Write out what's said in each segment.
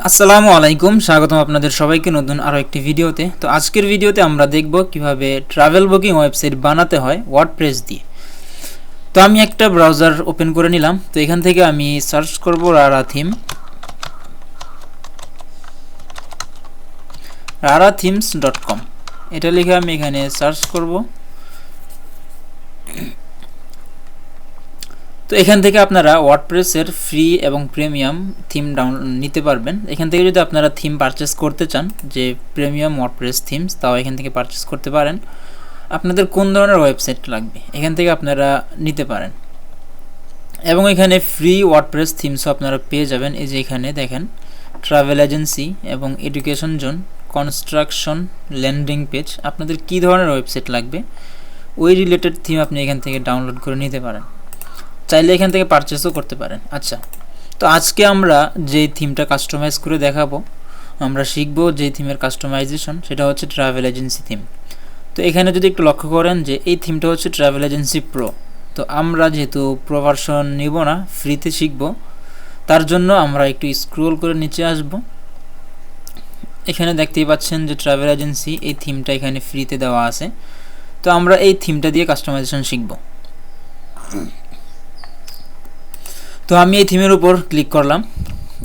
আসসালামু আলাইকুম, স্বাগতম আপনাদের সবাইকে নতুন আরও একটি ভিডিওতে। তো আজকের ভিডিওতে আমরা দেখব কিভাবে ট্রাভেল বুকিং ওয়েবসাইট বানাতে হয় ওয়ার্ডপ্রেস দিয়ে। তো আমি একটা ব্রাউজার ওপেন করে নিলাম। তো এখান থেকে আমি সার্চ করব rarathemes.com। এটা লিখে আমি এখানে সার্চ করব। তো এখান থেকে আপনারা ওয়ার্ডপ্রেসের ফ্রি এবং প্রিমিয়াম থিম নিতে পারবেন। এখান থেকে যদি আপনারা থিম পারচেস করতে চান, যে প্রিমিয়াম ওয়ার্ডপ্রেস থিমস, তাও এখান থেকে পারচেস করতে পারেন। আপনাদের কোন ধরনের ওয়েবসাইট লাগবে এখান থেকে আপনারা নিতে পারেন। এবং এখানে ফ্রি ওয়ার্ডপ্রেস থিমসও আপনারা পেয়ে যাবেন। এই যে এখানে দেখেন, ট্রাভেল এজেন্সি এবং education zone, construction, landing page. আপনাদের কী ধরনের ওয়েবসাইট লাগবে ওই রিলেটেড থিম আপনি এখান থেকে ডাউনলোড করে নিতে পারেন, চাইলে এখান থেকে পারচেসও করতে পারেন। আচ্ছা, তো আজকে আমরা যে থিমটা কাস্টমাইজ করে দেখাবো, আমরা শিখব যে থিমের কাস্টমাইজেশন, সেটা হচ্ছে ট্রাভেল এজেন্সি থিম। তো এখানে যদি একটু লক্ষ্য করেন যে এই থিমটা হচ্ছে ট্রাভেল এজেন্সি প্রো। তো আমরা যেহেতু প্রো ভার্সন নিব না, ফ্রিতে শিখব, তার জন্য আমরা একটু স্ক্রোল করে নিচে আসব। এখানে দেখতেই পাচ্ছেন যে ট্রাভেল এজেন্সি এই থিমটা এখানে ফ্রিতে দেওয়া আছে। তো আমরা এই থিমটা দিয়ে কাস্টমাইজেশন শিখব। তো আমি এই থিমের উপর ক্লিক করলাম।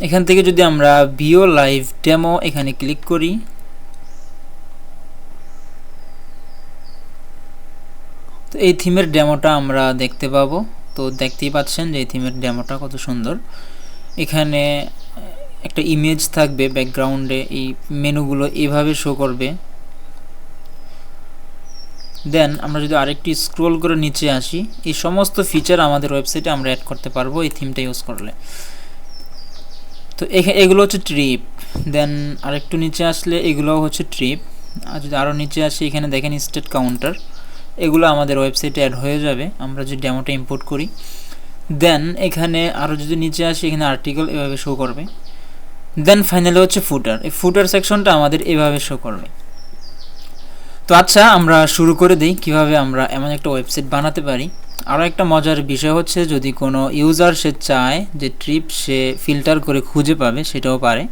এখান থেকে যদি আমরা ভিও লাইভ ডেমো এখানে ক্লিক করি, তো এই থিমের ডেমোটা আমরা দেখতে পাবো। তো দেখতেই পাচ্ছেন যে এই থিমের ডেমোটা কত সুন্দর। এখানে একটা ইমেজ থাকবে ব্যাকগ্রাউন্ডে, এই মেনুগুলো এইভাবে শো করবে। দেন আমরা যদি আরেকটি স্ক্রোল করে নিচে আসি, এই সমস্ত ফিচার আমাদের ওয়েবসাইটে আমরা অ্যাড করতে পারবো এই থিমটা ইউজ করলে। তো এগুলো হচ্ছে ট্রিপ। দেন আরেকটু নিচে আসলে এগুলো হচ্ছে ট্রিপ। আর যদি আরও নিচে আসি, এখানে দেখেন স্টেট কাউন্টার, এগুলো আমাদের ওয়েবসাইটে অ্যাড হয়ে যাবে আমরা যদি ডেমোটা ইম্পোর্ট করি। দেন এখানে আরও যদি নিচে আসি, এখানে আর্টিকেল এভাবে শো করবে। দেন ফাইনালি হচ্ছে ফুটার, এই ফুটার সেকশনটা আমাদের এভাবে শো করবে। তো আচ্ছা, আমরা শুরু করে দিই কিভাবে আমরা এমন একটা ওয়েবসাইট বানাতে পারি। আরও একটা মজার বিষয় হচ্ছে, যদি কোনো ইউজার সে চায় যে ট্রিপ সে ফিল্টার করে খুঁজে পাবে, সেটাও পারে।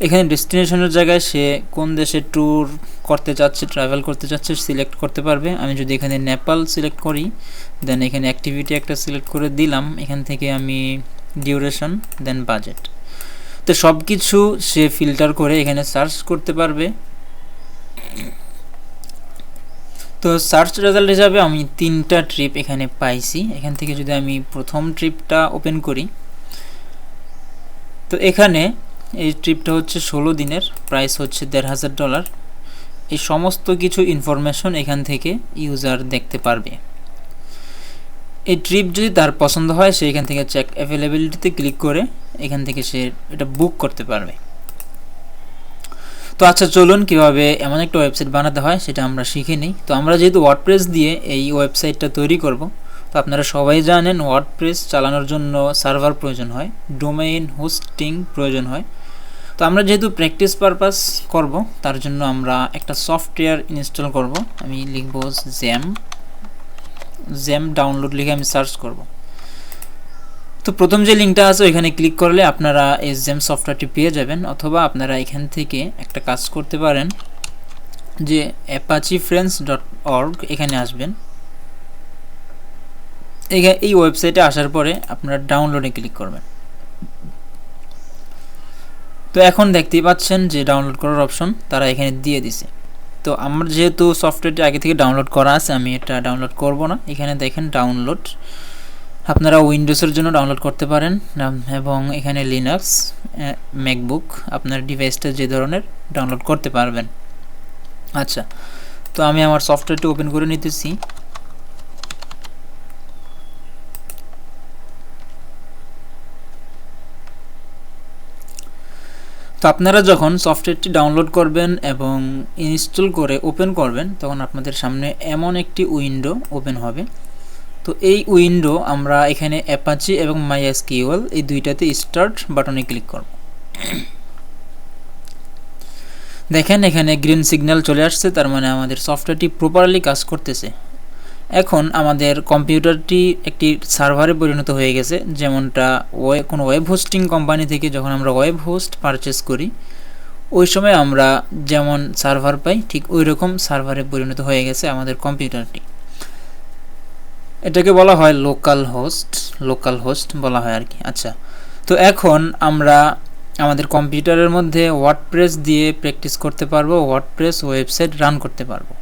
এখানে ডেস্টিনেশনের জায়গায় সে কোন দেশে ট্যুর করতে চাচ্ছে, ট্রাভেল করতে চাচ্ছে, সিলেক্ট করতে পারবে। আমি যদি এখানে নেপাল সিলেক্ট করি, দেন এখানে অ্যাক্টিভিটি একটা সিলেক্ট করে দিলাম। এখান থেকে আমি ডিউরেশন, দেন বাজেট, তো সব কিছু সে ফিল্টার করে এখানে সার্চ করতে পারবে। তো সার্চ রেজাল্ট হিসাবে আমি 3টা ট্রিপ এখানে পাইছি। এখান থেকে যদি আমি প্রথম ট্রিপটা ওপেন করি, তো এখানে এই ট্রিপটা হচ্ছে 16 দিনের, প্রাইস হচ্ছে $1,500। এই সমস্ত কিছু ইনফরমেশন এখান থেকে ইউজার দেখতে পারবে। এই ট্রিপ যদি তার পছন্দ হয়, সে এখান থেকে চেক অ্যাভেলেবিলিটিতে ক্লিক করে এখান থেকে সে এটা বুক করতে পারবে। তো আচ্ছা, চলুন কিভাবে এমন একটা ওয়েবসাইট বানাতে হয় সেটা আমরা শিখে নিই। তো আমরা যেহেতু ওয়ার্ডপ্রেস দিয়ে এই ওয়েবসাইটটা তৈরি করব, তো আপনারা সবাই জানেন ওয়ার্ডপ্রেস চালানোর জন্য সার্ভার প্রয়োজন হয়, ডোমেইন হোস্টিং প্রয়োজন হয়। তো আমরা যেহেতু প্র্যাকটিস পারপাস করব, তার জন্য আমরা একটা সফটওয়্যার ইনস্টল করব। আমি লিখব জ্যাম ডাউনলোড লিখে আমি সার্চ করব। তো প্রথম যে লিঙ্কটা আছে ওইখানে ক্লিক করলে আপনারা এই জ্যাম সফটওয়্যারটি পেয়ে যাবেন। অথবা আপনারা এখান থেকে একটা কাজ করতে পারেন, যে apachefriends.org এখানে আসবেন। এই ওয়েবসাইটে আসার পরে আপনারা ডাউনলোডে ক্লিক করবেন। তো এখন দেখতেই পাচ্ছেন যে ডাউনলোড করার অপশন তারা এখানে দিয়ে দিছে। তো আমার যেহেতু সফটওয়্যারটি আগে থেকে ডাউনলোড করা আছে, আমি এটা ডাউনলোড করব না। এখানে দেখেন ডাউনলোড, আপনারা উইন্ডোজের জন্য ডাউনলোড করতে পারেন, এবং এখানে লিনাক্স, ম্যাকবুক, আপনার ডিভাইসটা যে ধরনের ডাউনলোড করতে পারবেন। আচ্ছা, তো আমি আমার সফটওয়্যারটি ওপেন করে নিতেছি। তো আপনারা যখন সফটওয়্যারটি ডাউনলোড করবেন এবং ইনস্টল করে ওপেন করবেন, তখন আপনাদের সামনে এমন একটি উইন্ডো ওপেন হবে। তো এই উইন্ডো আমরা এখানে অ্যাপাচি এবং মাইএসকিউএল এই দুইটাতে স্টার্ট বাটনে ক্লিক করব। দেখেন এখানে গ্রিন সিগন্যাল চলে আসছে, তার মানে আমাদের সফটওয়্যারটি প্রপারলি কাজ করতেছে। এখন আমাদের কম্পিউটারটি একটি সার্ভারে পরিণত হয়ে গেছে, যেমনটা কোনো ওয়েব হোস্টিং কোম্পানি থেকে যখন আমরা ওয়েব হোস্ট পারচেস করি ওই সময় আমরা যেমন সার্ভার পাই ঠিক ওই রকম সার্ভারে পরিণত হয়ে গেছে আমাদের কম্পিউটারটি। এটাকে বলা হয় লোকাল হোস্ট বলা হয় আর কি। আচ্ছা, তো এখন আমরা আমাদের কম্পিউটারের মধ্যে ওয়ার্ডপ্রেস দিয়ে প্র্যাকটিস করতে পারবো, ওয়ার্ডপ্রেস ওয়েবসাইট রান করতে পারবো।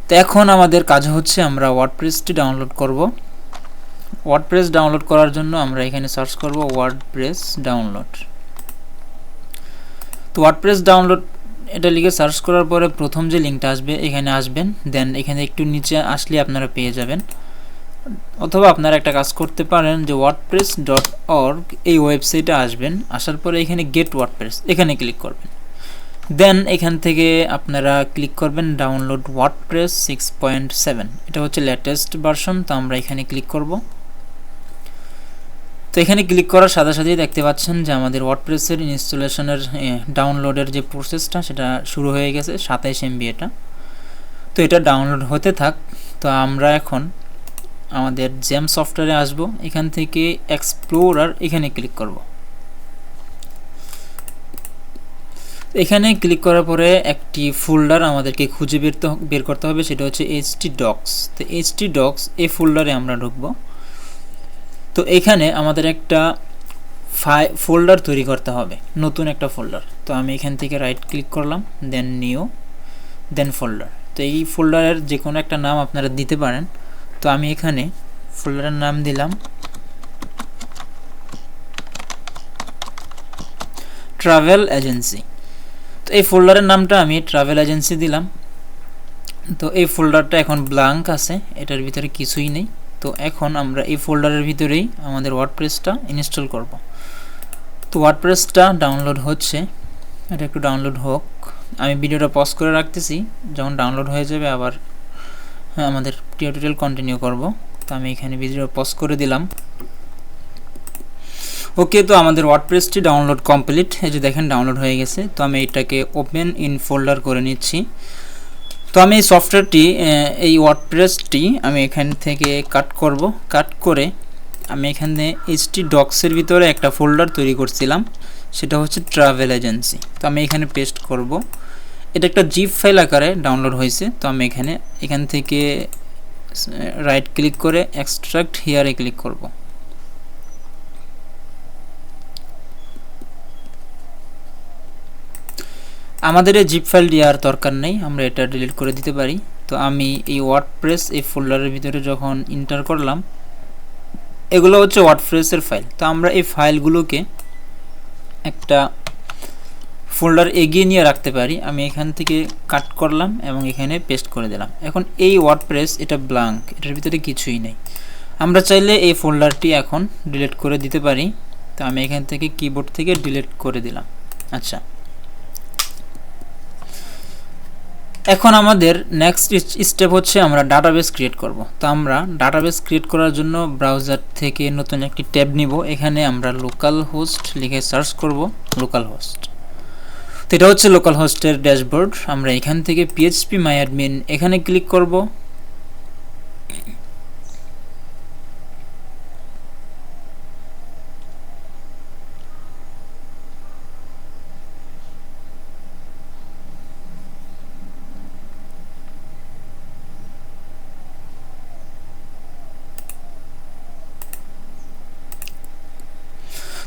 তো এখন আমাদের কাজ হচ্ছে আমরা ওয়ার্ডপ্রেসটি ডাউনলোড করব। ওয়ার্ডপ্রেস ডাউনলোড করার জন্য আমরা এখানে সার্চ করব ওয়ার্ডপ্রেস ডাউনলোড। তো ওয়ার্ডপ্রেস ডাউনলোড এটা লিখে সার্চ করার পরে প্রথম যে লিঙ্কটা আসবে এখানে আসবেন, দেন এখানে একটু নিচে আসলে আপনারা পেয়ে যাবেন। অথবা আপনারা একটা কাজ করতে পারেন যে wordpress.org এই ওয়েবসাইটে আসবেন, আসার পরে এখানে গেট ওয়ার্ডপ্রেস এখানে ক্লিক করবেন। দেন এখান থেকে আপনারা ক্লিক করবেন ডাউনলোড ওয়ার্ডপ্রেস 6.7, এটা হচ্ছে লেটেস্ট ভার্সন। তো আমরা এখানে ক্লিক করব। তো এখানে ক্লিক করার সাথে সাথেই দেখতে পাচ্ছেন যে আমাদের ওয়ার্ডপ্রেসের ইনস্টলেশনের ডাউনলোডের যে প্রসেসটা সেটা শুরু হয়ে গেছে, 27 MB এটা। তো এটা ডাউনলোড হতে থাক। তো আমরা এখন আমাদের জেম সফটওয়্যারে আসব, এখান থেকে এক্সপ্লোরার এখানে ক্লিক করব। এখানে ক্লিক করার পরে একটি ফোল্ডার আমাদেরকে খুঁজে বের করতে হবে, সেটা হচ্ছে htdocs। তো htdocs এই ফোল্ডারে আমরা ঢুকব। তো এখানে আমাদের একটা ফোল্ডার তৈরি করতে হবে, নতুন একটা ফোল্ডার। তো আমি এখান থেকে রাইট ক্লিক করলাম, দেন নিউ, দেন ফোল্ডার। তো এই ফোল্ডারের যে কোনো একটা নাম আপনারা দিতে পারেন। তো আমি এখানে ফোল্ডারের নাম দিলাম ট্রাভেল এজেন্সি। তো এই ফোল্ডারের নামটা আমি ট্রাভেল এজেন্সি দিলাম। তো এই ফোল্ডারটা এখন ব্ল্যাঙ্ক আছে, এটার ভিতরে কিছুই নেই। তো এখন আমরা এই ফোল্ডারের ভিতরেই আমাদের ওয়ার্ডপ্রেসটা ইনস্টল করব। তো ওয়ার্ডপ্রেসটা ডাউনলোড হচ্ছে, এটা একটু ডাউনলোড হোক। আমি ভিডিওটা পজ করে রাখতেছি, যখন ডাউনলোড হয়ে যাবে আবার আমাদের টিউটোরিয়াল কন্টিনিউ করব। তো আমি এখানে ভিডিও পজ করে দিলাম। ওকে, তো আমাদের ওয়ার্ডপ্রেসটি ডাউনলোড কমপ্লিট, এই যে দেখেন ডাউনলোড হয়ে গেছে। তো আমি এটাকে ওপেন ইন ফোল্ডার করে নিচ্ছি। তো আমি এই সফটওয়্যারটি এই ওয়ার্ডপ্রেসটি আমি এখান থেকে কাট করব। কাট করে আমি এখানে htdocs-এর ভিতরে একটা ফোল্ডার তৈরি করছিলাম, সেটা হচ্ছে ট্রাভেল এজেন্সি। তো আমি এখানে পেস্ট করব। এটা একটা জিপ ফাইল আকারে ডাউনলোড হয়েছে। তো আমি এখান থেকে রাইট ক্লিক করে এক্সট্রাক্ট হিয়ারে ক্লিক করব। আমাদের এই জিপ ফাইলটি আর দরকার নেই, আমরা এটা ডিলিট করে দিতে পারি। তো আমি এই ওয়ার্ডপ্রেস এই ফোল্ডারের ভিতরে যখন এন্টার করলাম, এগুলো হচ্ছে ওয়ার্ডপ্রেসের ফাইল। তো আমরা এই ফাইলগুলোকে একটা ফোল্ডার এগিয়ে নিয়ে রাখতে পারি। আমি এখান থেকে কাট করলাম এবং এখানে পেস্ট করে দিলাম। এখন এই ওয়ার্ডপ্রেস এটা ব্ল্যাঙ্ক, এটার ভিতরে কিছুই নেই। আমরা চাইলে এই ফোল্ডারটি এখন ডিলিট করে দিতে পারি। তো আমি এখান থেকে কিবোর্ড থেকে ডিলিট করে দিলাম। আচ্ছা, এখন আমাদের নেক্সট স্টেপ হচ্ছে আমরা ডাটাবেস ক্রিয়েট করব। তো আমরা ডাটাবেস ক্রিয়েট করার জন্য ব্রাউজার থেকে নতুন একটি ট্যাব নিব। এখানে আমরা লোকাল হোস্ট লিখে সার্চ করব লোকাল হোস্ট। তো এটা হচ্ছে লোকাল হোস্টের ড্যাশবোর্ড। আমরা এখান থেকে phpMyAdmin এখানে ক্লিক করব।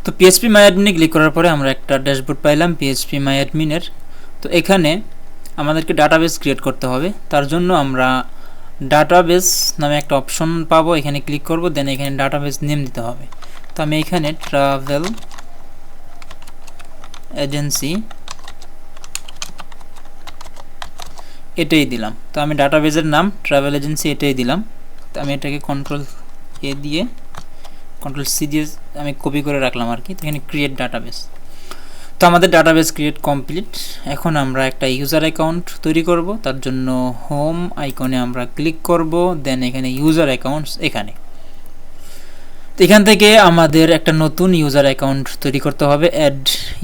তো phpMyAdmin ক্লিক করার পরে আমরা একটা ড্যাশবোর্ড পাইলাম phpMyAdmin এর। তো এখানে আমাদেরকে ডাটাবেস ক্রিয়েট করতে হবে। তার জন্য আমরা ডাটাবেস নামে একটা অপশন পাবো, এখানে ক্লিক করব। দেন এখানে ডাটাবেস নেম দিতে হবে। তো আমি এখানে ট্রাভেল এজেন্সি এটাই দিলাম। তো আমি ডাটাবেসের নাম ট্রাভেল এজেন্সি এটাই দিলাম। তো আমি এটাকে Ctrl+A দিয়ে Ctrl+C দিয়ে আমি কপি করে রাখলাম আর কি। তো এখানে ক্রিয়েট ডাটাবেস। তো আমাদের ডাটাবেস ক্রিয়েট কমপ্লিট। এখন আমরা একটা ইউজার অ্যাকাউন্ট তৈরি করব। তার জন্য হোম আইকনে আমরা ক্লিক করব, দেন এখানে ইউজার অ্যাকাউন্টস এখানে। তো এখান থেকে আমাদের একটা নতুন ইউজার অ্যাকাউন্ট তৈরি করতে হবে, অ্যাড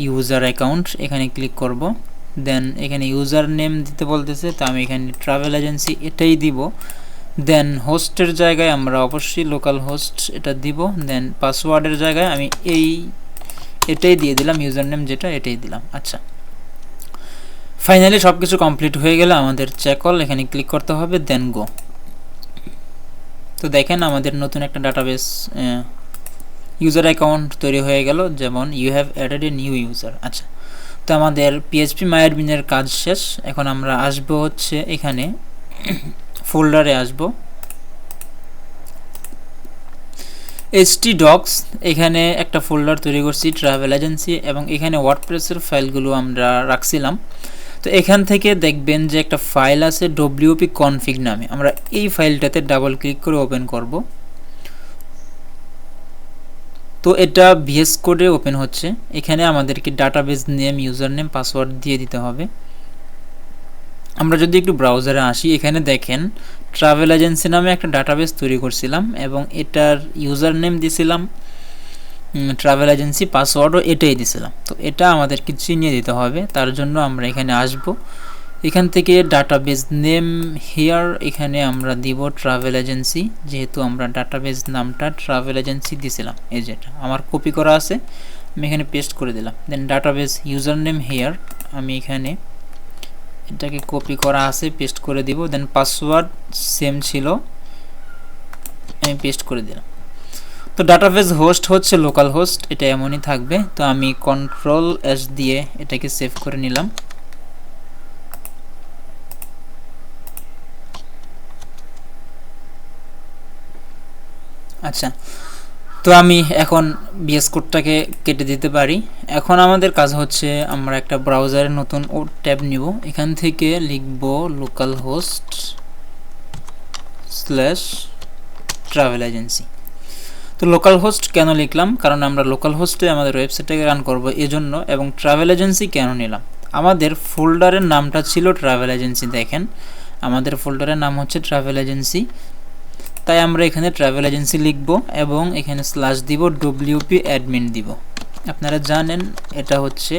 ইউজার অ্যাকাউন্ট এখানে ক্লিক করব। দেন এখানে ইউজার নেম দিতে বলতেছে, তো আমি এখানে ট্রাভেল এজেন্সি এটাই দিব। দেন হোস্টের জায়গায় আমরা অবশ্যই লোকাল হোস্ট এটা দিব। দেন পাসওয়ার্ডের জায়গায় আমি এটাই দিয়ে দিলাম, ইউজার নেম যেটা এটাই দিলাম। আচ্ছা, ফাইনালি সব কিছু কমপ্লিট হয়ে গেলে আমাদের চেক অল এখানে ক্লিক করতে হবে, দেন গো। তো দেখেন আমাদের নতুন একটা ডাটাবেস ইউজার অ্যাকাউন্ট তৈরি হয়ে গেল, যেমন you have added a new user. আচ্ছা, তো আমাদের PHP MyAdmin কাজ শেষ। এখন আমরা আসবো হচ্ছে এখানে ফোল্ডারে আসবো, htdocs, এখানে একটা ফোল্ডার তৈরি করছি ট্রাভেল এজেন্সি, এবং এখানে ওয়ার্ডপ্রেসের ফাইলগুলো আমরা রাখছিলাম। তো এখান থেকে দেখবেন যে একটা ফাইল আছে wp config নামে, আমরা এই ফাইলটাতে ডাবল ক্লিক করে ওপেন করব। তো এটা VS কোডে ওপেন হচ্ছে। এখানে আমাদেরকে database name, user name, password দিয়ে দিতে হবে। আমরা যদি একটু ব্রাউজারে আসি, এখানে দেখেন ট্রাভেল এজেন্সি নামে একটা ডাটাবেস তৈরি করছিলাম এবং এটার ইউজার নেম দিয়েছিলাম ট্রাভেল এজেন্সি, পাসওয়ার্ডও এটাই দিয়েছিলাম। তো এটা আমাদেরকে চিনিয়ে দিতে হবে, তার জন্য আমরা এখানে আসব। এখান থেকে ডাটাবেস নেম হিয়ার, এখানে আমরা দিব ট্রাভেল এজেন্সি, যেহেতু আমরা ডাটাবেস নামটা ট্রাভেল এজেন্সি দিয়েছিলাম। এই যেটা আমার কপি করা আছে, আমি এখানে পেস্ট করে দিলাম। দেন ডাটাবেস ইউজার নেম হিয়ার, আমি এখানে এটাকে কপি করা আছে, পেস্ট করে দিব। দেন পাসওয়ার্ড সেম ছিল, আমি পেস্ট করে দিলাম। তো ডাটাবেস হোস্ট হচ্ছে লোকাল হোস্ট, এটা এমনই থাকবে। তো আমি Ctrl+S দিয়ে এটাকে সেভ করে নিলাম। আচ্ছা, তো আমি এখন VS কোডটাকে কেটে দিতে পারি। এখন আমাদের কাজ হচ্ছে আমরা একটা ব্রাউজারে নতুন ট্যাব নিব, এখান থেকে লিখব localhost/travel agency। তো লোকাল হোস্ট কেন লিখলাম, কারণ আমরা লোকাল হোস্টে আমাদের ওয়েবসাইটটাকে রান করব এজন্য। এবং ট্রাভেল এজেন্সি কেন নিলাম, আমাদের ফোল্ডারের নামটা ছিল ট্রাভেল এজেন্সি। দেখেন আমাদের ফোল্ডারের নাম হচ্ছে ট্রাভেল এজেন্সি, তাই আমরা এখানে ট্রাভেল এজেন্সি লিখব এবং এখানে স্ল্যাশ দিব, wp admin দিব। আপনারা জানেন এটা হচ্ছে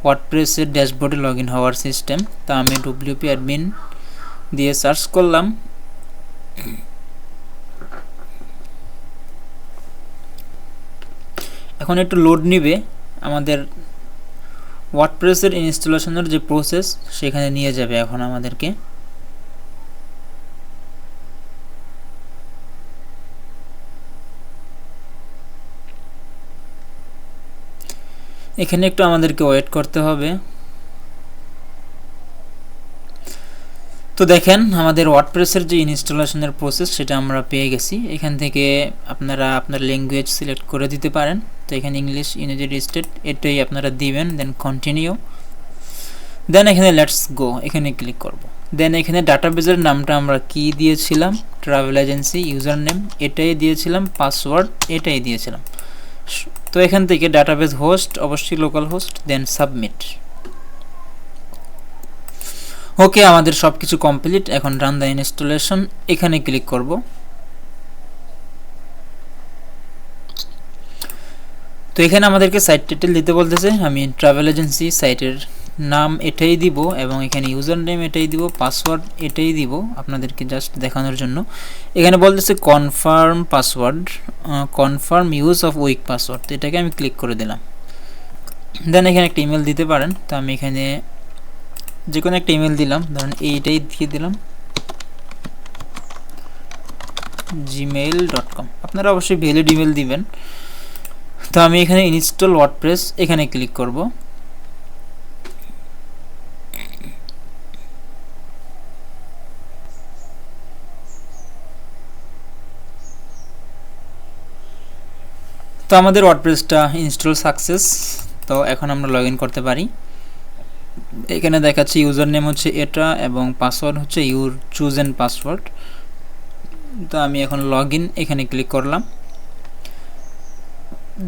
ওয়ার্ডপ্রেসের ড্যাশবোর্ডে লগ ইন হওয়ার সিস্টেম। তা আমি wp admin দিয়ে সার্চ করলাম। এখন একটু লোড নিবে, আমাদের ওয়ার্ডপ্রেসের ইনস্টলেশনের যে প্রসেস সেখানে নিয়ে যাবে এখন আমাদেরকে। এখানে একটু আমাদেরকে ওয়েট করতে হবে। তো দেখেন আমাদের ওয়ার্ডপ্রেসের যে ইনস্টলেশনের প্রসেস সেটা আমরা পেয়ে গেছি। এখান থেকে আপনারা আপনার ল্যাঙ্গুয়েজ সিলেক্ট করে দিতে পারেন। তো এখানে ইংলিশ, ইউনাইটেড স্টেট এটাই আপনারা দিবেন। দেন কন্টিনিউ, দেন এখানে লেটস গো এখানে ক্লিক করব। দেন এখানে ডাটাবেসের নামটা আমরা কি দিয়েছিলাম, ট্রাভেল এজেন্সি, ইউজার নেম এটাই দিয়েছিলাম, পাসওয়ার্ড এটাই দিয়েছিলাম। তো এখান থেকে ডাটাবেস হোস্ট অবশ্যই লোকাল হোস্ট, দেন সাবমিট। ওকে, আমাদের সব কিছু কমপ্লিট। এখন রান দ্য ইনস্টলেশন এখানে ক্লিক করব। তো এখানে আমাদেরকে সাইট টাইটেল দিতে বলতেছে, আমি ট্রাভেল এজেন্সি সাইটের নাম এটাই দিব এবং এখানে ইউজার নেম এটাই দিব, পাসওয়ার্ড এটাই দিব আপনাদেরকে জাস্ট দেখানোর জন্য। এখানে বলতেছে confirm password, confirm use of week password, তো এটাকে আমি ক্লিক করে দিলাম। দেন এখানে একটা ইমেল দিতে পারেন। তো আমি এখানে যে কোনো একটা ইমেল দিলাম, ধরুন এইটাই দিয়ে দিলাম, gmail.com। আপনারা অবশ্যই ভ্যালিড ইমেল দিবেন। তো আমি এখানে ইনস্টল ওয়ার্ডপ্রেস এখানে ক্লিক করব। তো আমাদের ওয়ার্ডপ্রেসটা ইনস্টল সাকসেস। তো এখন আমরা লগ ইন করতে পারি। এখানে দেখাচ্ছি ইউজার নেম হচ্ছে এটা এবং পাসওয়ার্ড হচ্ছে ইউর চুজেন পাসওয়ার্ড। তো আমি এখন লগ ইন এখানে ক্লিক করলাম।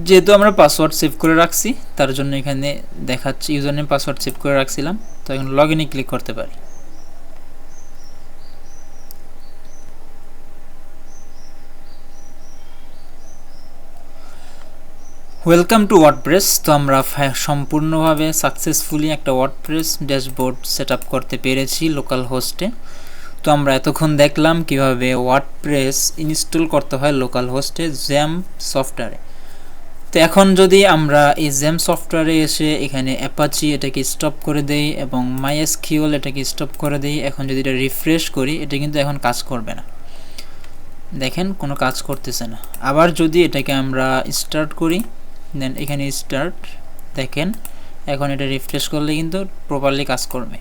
যেহেতু আমরা পাসওয়ার্ড সেভ করে রাখছি তার জন্য এখানে দেখাচ্ছি ইউজার নেম পাসওয়ার্ড সেভ করে রাখছিলাম। তো এখন লগ ইনে ক্লিক করতে পারি। Welcome to WordPress. তো আমরা সম্পূর্ণভাবে সাকসেসফুলি একটা ওয়ার্ডপ্রেস ড্যাশবোর্ড সেট আপ করতে পেরেছি লোকাল হোস্টে। তো আমরা এতক্ষণ দেখলাম কিভাবে ওয়ার্ডপ্রেস ইনস্টল করতে হয় লোকাল হোস্টে জ্যাম সফটওয়্যারে। তো এখন যদি আমরা এই জ্যাম সফটওয়্যারে এসে এখানে অ্যাপাচি এটাকে স্টপ করে দেই এবং মাইএসকিউএল এটাকে স্টপ করে দেই, এখন যদি এটা রিফ্রেশ করি এটা কিন্তু এখন কাজ করবে না, দেখেন কোনো কাজ করতেছে না। আবার যদি এটাকে আমরা স্টার্ট করি, দেন এখানে স্টার্ট, দেখেন এখন এটা রিফ্রেশ করলে কিন্তু প্রপারলি কাজ করবে,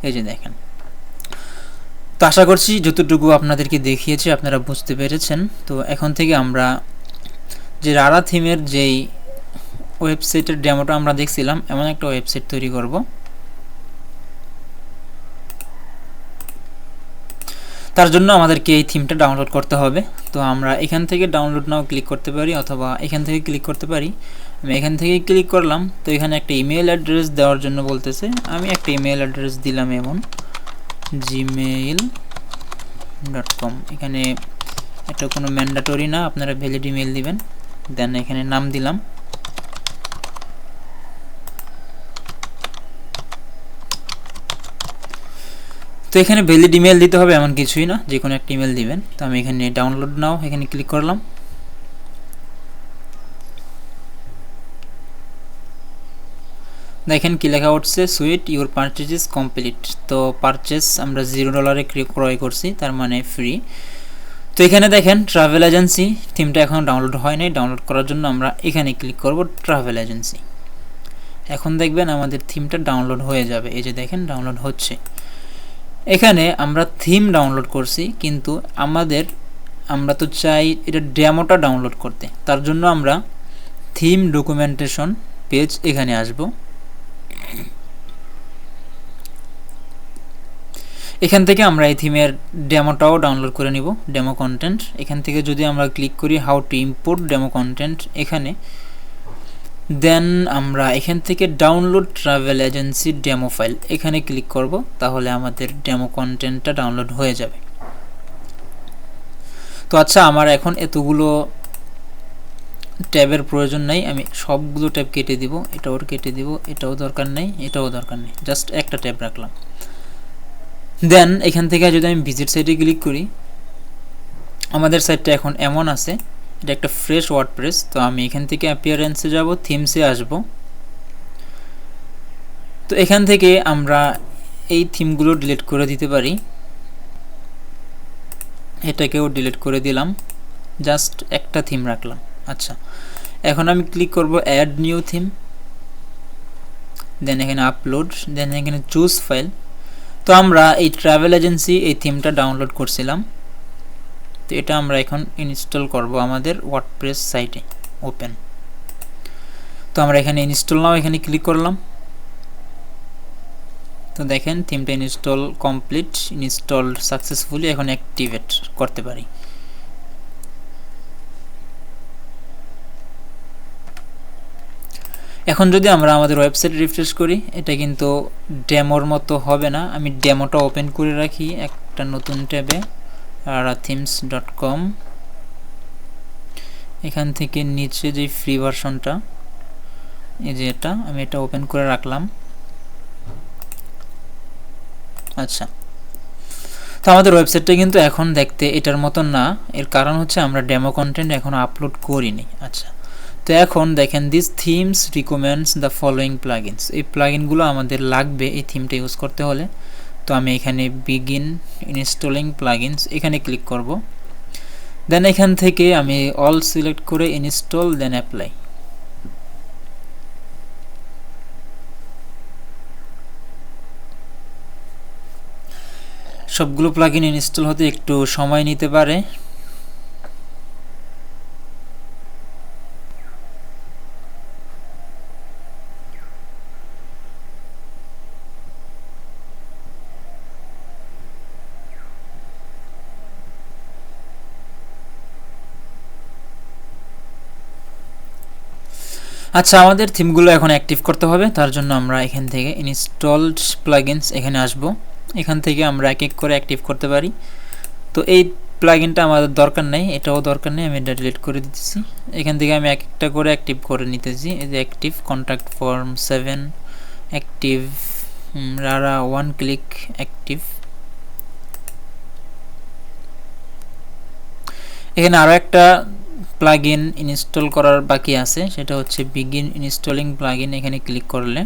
এই যে দেখেন। তো আশা করছি যতটুকু আপনাদেরকে দেখিয়েছি আপনারা বুঝতে পেরেছেন। তো এখন থেকে আমরা যে রারা থিমের যেই ওয়েবসাইটের ডেমোটা আমরা দেখছিলাম এমন একটা ওয়েবসাইট তৈরি করব। তার জন্য আমাদেরকে এই থিমটা ডাউনলোড করতে হবে। তো আমরা এখান থেকে ডাউনলোড নাও ক্লিক করতে পারি অথবা এখান থেকে ক্লিক করতে পারি। আমি এখান থেকে ক্লিক করলাম। তো এখানে একটা ইমেল অ্যাড্রেস দেওয়ার জন্য বলতেছে, আমি একটা ইমেল অ্যাড্রেস দিলাম এমন gmail.com। এখানে এটা কোনো ম্যান্ডেটরি না, আপনারা ভ্যালিড ইমেল দিবেন। দেন এখানে নাম দিলাম। তো এখানে ভ্যালিড ইমেল দিতে হবে এমন কিছুই না, যে কোনো একটা ইমেল দিবেন। তো আমি এখানে ডাউনলোড নাও এখানে ক্লিক করলাম। দেখেন কি লেখা উঠছে, sweet your purchase is complete. তো পারচেস আমরা $0 ক্রয় করছি, তার মানে ফ্রি। তো এখানে দেখেন ট্রাভেল এজেন্সি থিমটা এখন ডাউনলোড হয় নাই। ডাউনলোড করার জন্য আমরা এখানে ক্লিক করব ট্রাভেল এজেন্সি। এখন দেখবেন আমাদের থিমটা ডাউনলোড হয়ে যাবে, এই যে দেখেন ডাউনলোড হচ্ছে। এখানে আমরা থিম ডাউনলোড করছি, কিন্তু আমরা তো চাই এটা ডেমোটা ডাউনলোড করতে। তার জন্য আমরা থিম ডকুমেন্টেশন পেজ এখানে আসব। এখান থেকে আমরা এই থিমের ডেমোটাও ডাউনলোড করে নিব, ডেমো কন্টেন্ট। এখান থেকে যদি আমরা ক্লিক করি how to import demo content এখানে, দেন আমরা এখান থেকে download travel agency demo file এখানে ক্লিক করব, তাহলে আমাদের ডেমো কন্টেন্টটা ডাউনলোড হয়ে যাবে। তো আচ্ছা, আমার এখন এতগুলো ট্যাবের প্রয়োজন নাই, আমি সবগুলো ট্যাব কেটে দিব। এটাও কেটে দিব, এটাও দরকার নেই, এটাও দরকার নেই, জাস্ট একটা ট্যাব রাখলাম। দেন এখান থেকে যদি আমি ভিজিট সাইটে ক্লিক করি, আমাদের সাইটটা এখন এমন আছে, এটা একটা ফ্রেশ ওয়ার্ডপ্রেস। তো আমি এখান থেকে অ্যাপিয়ারেন্সে যাব, থিমসে আসব। তো এখান থেকে আমরা এই থিমগুলো ডিলিট করে দিতে পারি, এটাকেও ডিলিট করে দিলাম, জাস্ট একটা থিম রাখলাম। আচ্ছা, এখন আমি ক্লিক করব অ্যাড নিউ থিম, দেন এখানে আপলোড, দেন এখানে চুজ ফাইল। তো আমরা এই ট্রাভেল এজেন্সি এই থিমটা ডাউনলোড করছিলাম, তো এটা আমরা এখন ইনস্টল করব আমাদের ওয়ার্ডপ্রেস সাইটে ওপেন। তো আমরা এখানে ইনস্টল নাও এখানে ক্লিক করলাম। তো দেখেন থিমটা ইনস্টল কমপ্লিট, ইনস্টলড সাকসেসফুলি। এখন অ্যাক্টিভেট করতে পারি। এখন যদি আমরা আমাদের ওয়েবসাইট রিফ্রেশ করি, এটা কিন্তু ডেমোর মতো হবে না। আমি ডেমোটা ওপেন করে রাখি একটা নতুন ট্যাবে, rarathemes.com। এখান থেকে নিচে যে ফ্রি ভার্সনটা, এই যে এটা, আমি এটা ওপেন করে রাখলাম। আচ্ছা, তো আমাদের ওয়েবসাইটটা কিন্তু এখন দেখতে এটার মতন না, এর কারণ হচ্ছে আমরা ডেমো কন্টেন্ট এখন আপলোড করিনি। আচ্ছা, তো এখন দেখেন this themes recommends the following plugins, এই প্লাগইনগুলো আমাদের লাগবে এই থিমটা ইউজ করতে হলে। তো আমি এখানে বিগিন ইনস্টলিং প্লাগইনস এখানে ক্লিক করব। দেন এখান থেকে আমি অল সিলেক্ট করে ইনস্টল, দেন অ্যাপ্লাই। সবগুলো প্লাগইন ইনস্টল হতে একটু সময় নিতে পারে। আচ্ছা, আমাদের থিমগুলো এখন অ্যাক্টিভ করতে হবে। তার জন্য আমরা এখান থেকে ইনস্টলড প্লাগইনস এখানে আসব। এখান থেকে আমরা এক এক করে অ্যাক্টিভ করতে পারি। তো এই প্লাগইনটা আমাদের দরকার নেই, এটাও দরকার নেই, আমি এটা ডিলিট করে দিতেছি। এখান থেকে আমি এক একটা করে অ্যাক্টিভ করে নিতেছি। এই যে অ্যাক্টিভ কন্ট্যাক্ট ফর্ম 7, অ্যাক্টিভ রারা ওয়ান ক্লিক অ্যাক্টিভ, এখানে আরও একটা প্লাগইন ইনস্টল করার বাকি আছে, সেটা হচ্ছে বিগিন ইনস্টলিং প্লাগইন। এখানে ক্লিক করলে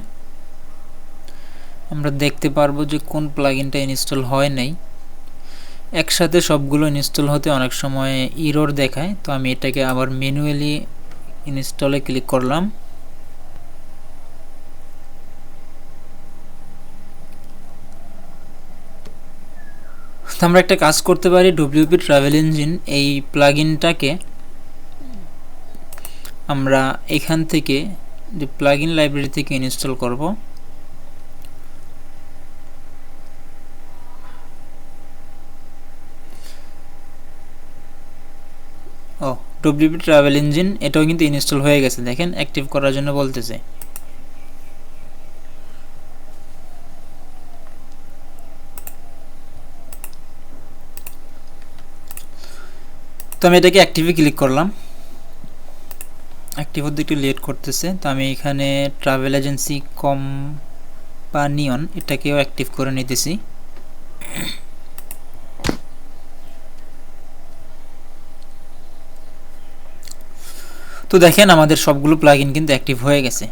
আমরা দেখতে পারবো যে কোন প্লাগইনটা ইনস্টল হয় নাই। একসাথে সবগুলো ইনস্টল হতে অনেক সময় এরর দেখায়, তো আমি এটাকে আবার ম্যানুয়ালি ইনস্টলে ক্লিক করলাম। তো আমরা একটা কাজ করতে পারি, ডব্লিউপি ট্রাভেল ইঞ্জিন এই প্লাগইনটাকে আমরা এখান থেকে যে প্লাগইন লাইব্রেরি থেকে ইনস্টল করব। ও ডব্লিউপি ট্রাভেল ইঞ্জিন এটাও কিন্তু ইনস্টল হয়ে গেছে, দেখেন অ্যাক্টিভ করার জন্য বলতেছে। তো আমি এটাকে অ্যাক্টিভে ক্লিক করলাম, অ্যাক্টিভ হতে একটু লেট করতেছে। তো আমি এখানে ট্রাভেল এজেন্সি কম্পানিয়ন এটাকেও অ্যাক্টিভ করে নিতেছি। তো দেখেন আমাদের সবগুলো প্লাগইন কিন্তু অ্যাক্টিভ হয়ে গেছে।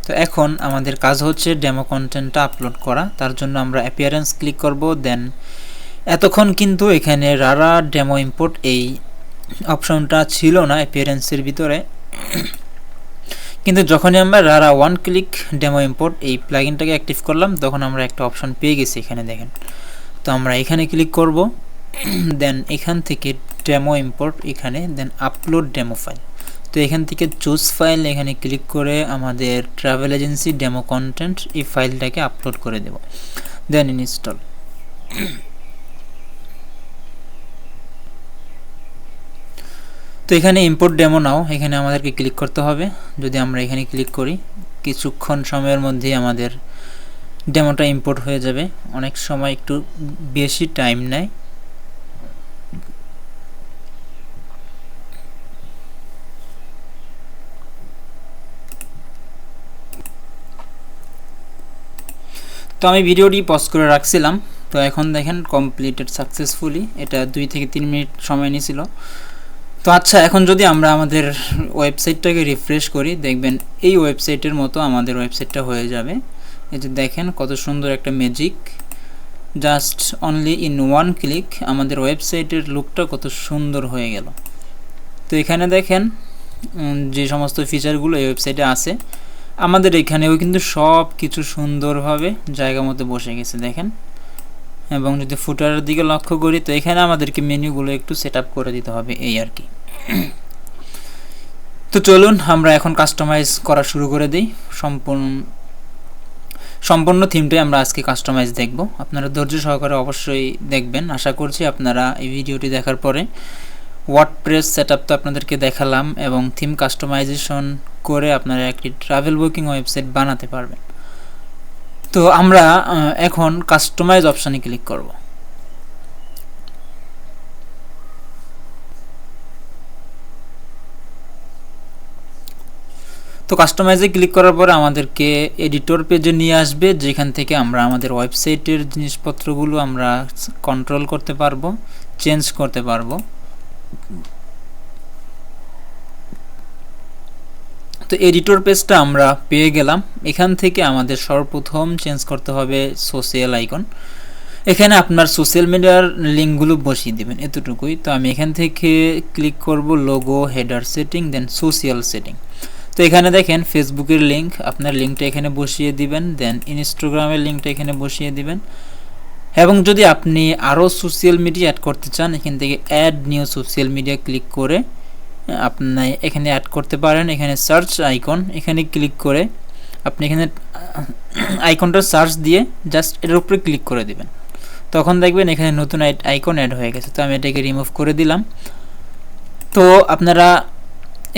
তো এখন আমাদের কাজ হচ্ছে ডেমো কন্টেন্টটা আপলোড করা। তার জন্য আমরা অ্যাপিয়ারেন্স ক্লিক করব। দেন এতক্ষণ কিন্তু এখানে রারা ডেমো ইম্পোর্ট এই অপশনটা ছিল না অ্যাপিয়ারেন্সের ভিতরে, কিন্তু যখনই আমরা রারা ওয়ান ক্লিক ডেমো ইম্পোর্ট এই প্লাগইনটাকে অ্যাক্টিভ করলাম তখন আমরা একটা অপশন পেয়ে গেছি এখানে দেখেন। তো আমরা এখানে ক্লিক করব, দেন এখান থেকে ডেমো ইম্পোর্ট এখানে, দেন আপলোড ডেমো ফাইল। তো এখান থেকে চুজ ফাইল এখানে ক্লিক করে আমাদের ট্রাভেল এজেন্সি ডেমো কন্টেন্ট এই ফাইলটাকে আপলোড করে দেব, দেন ইনস্টল। তো এখানে ইম্পোর্ট ডেমো নাও এখানে আমাদেরকে ক্লিক করতে হবে। যদি আমরা এখানে ক্লিক করি কিছুক্ষণ সময়ের মধ্যে আমাদের ডেমোটা ইম্পোর্ট হয়ে যাবে, অনেক সময় একটু বেশি টাইম নেয়। তো আমি ভিডিওটি পজ করে রাখছিলাম, তো এখন দেখেন কমপ্লিটেড সাকসেসফুলি, এটা 2 থেকে 3 মিনিট সময় নিয়েছিল। তো আচ্ছা, এখন যদি আমরা আমাদের ওয়েবসাইটটাকে রিফ্রেশ করি দেখবেন এই ওয়েবসাইটের মতো আমাদের ওয়েবসাইটটা হয়ে যাবে। এই যে দেখেন কত সুন্দর একটা magic, just only in one click আমাদের ওয়েবসাইটের লুকটা কত সুন্দর হয়ে গেল। তো এখানে দেখেন যে সমস্ত ফিচারগুলো এই ওয়েবসাইটে আছে আমাদের এখানেও কিন্তু সব কিছু সুন্দরভাবে জায়গা মতো বসে গেছে দেখেন। এবং যদি ফুটারের দিকে লক্ষ্য করি তো এখানে আমাদেরকে মেনুগুলো একটু সেট আপ করে দিতে হবে এই আর কি। তো চলুন আমরা এখন কাস্টমাইজ করা শুরু করে দিই। সম্পূর্ণ থিমটাই আমরা আজকে কাস্টমাইজ দেখব, আপনারা ধৈর্য সহকারে অবশ্যই দেখবেন। আশা করছি আপনারা এই ভিডিওটি দেখার পরে ওয়ার্ডপ্রেস সেটআপ তো আপনাদেরকে দেখালাম এবং থিম কাস্টমাইজেশন করে আপনারা একটি ট্রাভেল বুকিং ওয়েবসাইট বানাতে পারবেন। তো আমরা এখন কাস্টমাইজ অপশানে ক্লিক করব। তো কাস্টমাইজে ক্লিক করার পরে আমাদেরকে এডিটর পেজে নিয়ে আসবে, যেখান থেকে আমরা আমাদের ওয়েবসাইটের জিনিসপত্রগুলো আমরা কন্ট্রোল করতে পারবো, চেঞ্জ করতে পারবো। তো এডিটর পেজটা আমরা পেয়ে গেলাম। এখান থেকে আমাদের সর্বপ্রথম চেঞ্জ করতে হবে সোশ্যাল আইকন। এখানে আপনার সোশ্যাল মিডিয়ার লিঙ্কগুলো বসিয়ে দেবেন, এতটুকুই। তো আমি এখান থেকে ক্লিক করব logo, header setting, then social setting. তো এখানে দেখেন ফেসবুকের লিঙ্ক, আপনার লিঙ্কটা এখানে বসিয়ে দিবেন, দেন ইনস্টাগ্রামের লিঙ্কটা এখানে বসিয়ে দিবেন। এবং যদি আপনি আরও সোশ্যাল মিডিয়া অ্যাড করতে চান এখান থেকে add new social media click করে আপনি এখানে অ্যাড করতে পারেন। এখানে সার্চ আইকন এখানে ক্লিক করে আপনি এখানে আইকনটা সার্চ দিয়ে জাস্ট এর উপরে ক্লিক করে দিবেন, তখন দেখবেন এখানে নতুন আইকন অ্যাড হয়ে গেছে। তো আমি এটাকে রিমুভ করে দিলাম। তো আপনারা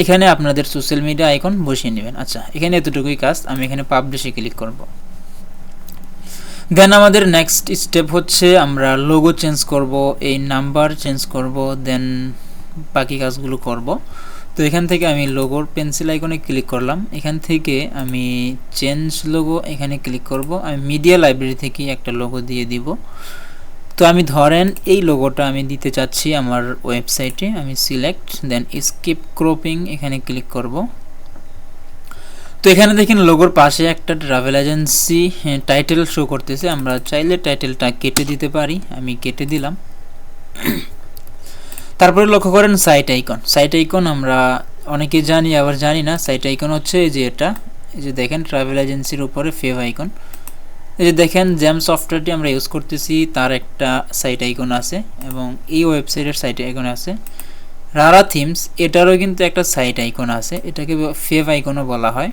এখানে আপনাদের সোশ্যাল মিডিয়া আইকন বসিয়ে নেবেন। আচ্ছা, এখানে এতটুকুই কাজ। আমি এখানে পাবলিশে ক্লিক করব। দেন আমাদের নেক্সট স্টেপ হচ্ছে আমরা লোগো চেঞ্জ করব, এই নাম্বার চেঞ্জ করব, দেন বাকি কাজগুলো করব। তো এখান থেকে আমি লোগোর পেন্সিল আইকনে ক্লিক করলাম। এখান থেকে আমি চেঞ্জ লোগো এখানে ক্লিক করব। আমি মিডিয়া লাইব্রেরি থেকে একটা লোগো দিয়ে দিব। তো আমি ধরেন এই লোগোটা আমি দিতে চাচ্ছি আমার ওয়েবসাইটে, আমি সিলেক্ট দেন স্কিপ ক্রপিং এখানে ক্লিক করব। তো এখানে দেখেন লোগোর পাশে একটা ট্রাভেল এজেন্সি টাইটেল শো করতেছে, আমরা চাইলে টাইটেলটা কেটে দিতে পারি, আমি কেটে দিলাম। তারপরে লক্ষ্য করেন সাইট আইকন। সাইট আইকন আমরা অনেকে জানি আবার জানি না। সাইট আইকন হচ্ছে এই যে এটা, এই যে দেখেন ট্রাভেল এজেন্সির উপরে ফেভ আইকন, এই যে দেখেন জ্যাম সফটওয়্যারটি আমরা ইউজ করতেছি তার একটা সাইট আইকন আছে এবং এই ওয়েবসাইটের সাইট আইকন আছে। রারা থিমস এটারও কিন্তু একটা সাইট আইকন আছে, এটাকে ফেভ আইকনও বলা হয়।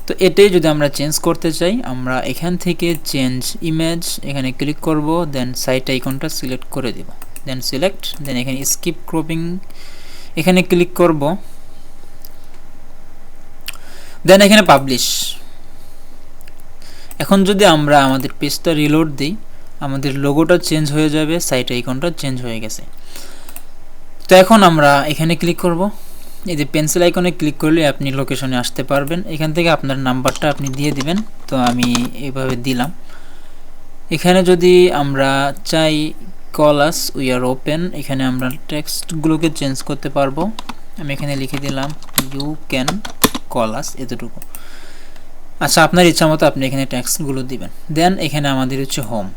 তো এটাই যদি আমরা চেঞ্জ করতে চাই, আমরা এখান থেকে চেঞ্জ ইমেজ এখানে ক্লিক করব, দেন সাইট আইকনটা সিলেক্ট করে দেব, দেন সিলেক্ট, দেন এখানে স্কিপ ক্রপিং এখানে ক্লিক করব, দেন এখানে পাবলিশ। এখন যদি আমরা আমাদের পেজটা রিলোড দিই, আমাদের লোগোটা চেঞ্জ হয়ে যাবে, সাইট আইকনটা চেঞ্জ হয়ে গেছে। তো এখন আমরা এখানে ক্লিক করব, এই যে পেন্সিল আইকনে ক্লিক করলে আপনি লোকেশনে আসতে পারবেন। এখান থেকে আপনার নাম্বারটা আপনি দিয়ে দিবেন, তো আমি এইভাবে দিলাম। এখানে যদি আমরা চাই call us we are open, এখানে আমরা টেক্সটগুলোকে চেঞ্জ করতে পারবো। আমি এখানে লিখে দিলাম ইউ ক্যান কল আস, এতটুকু। আচ্ছা, আপনার ইচ্ছা মতো আপনি এখানে টেক্সটগুলো দিবেন। দেন এখানে আমাদের হচ্ছে হোম,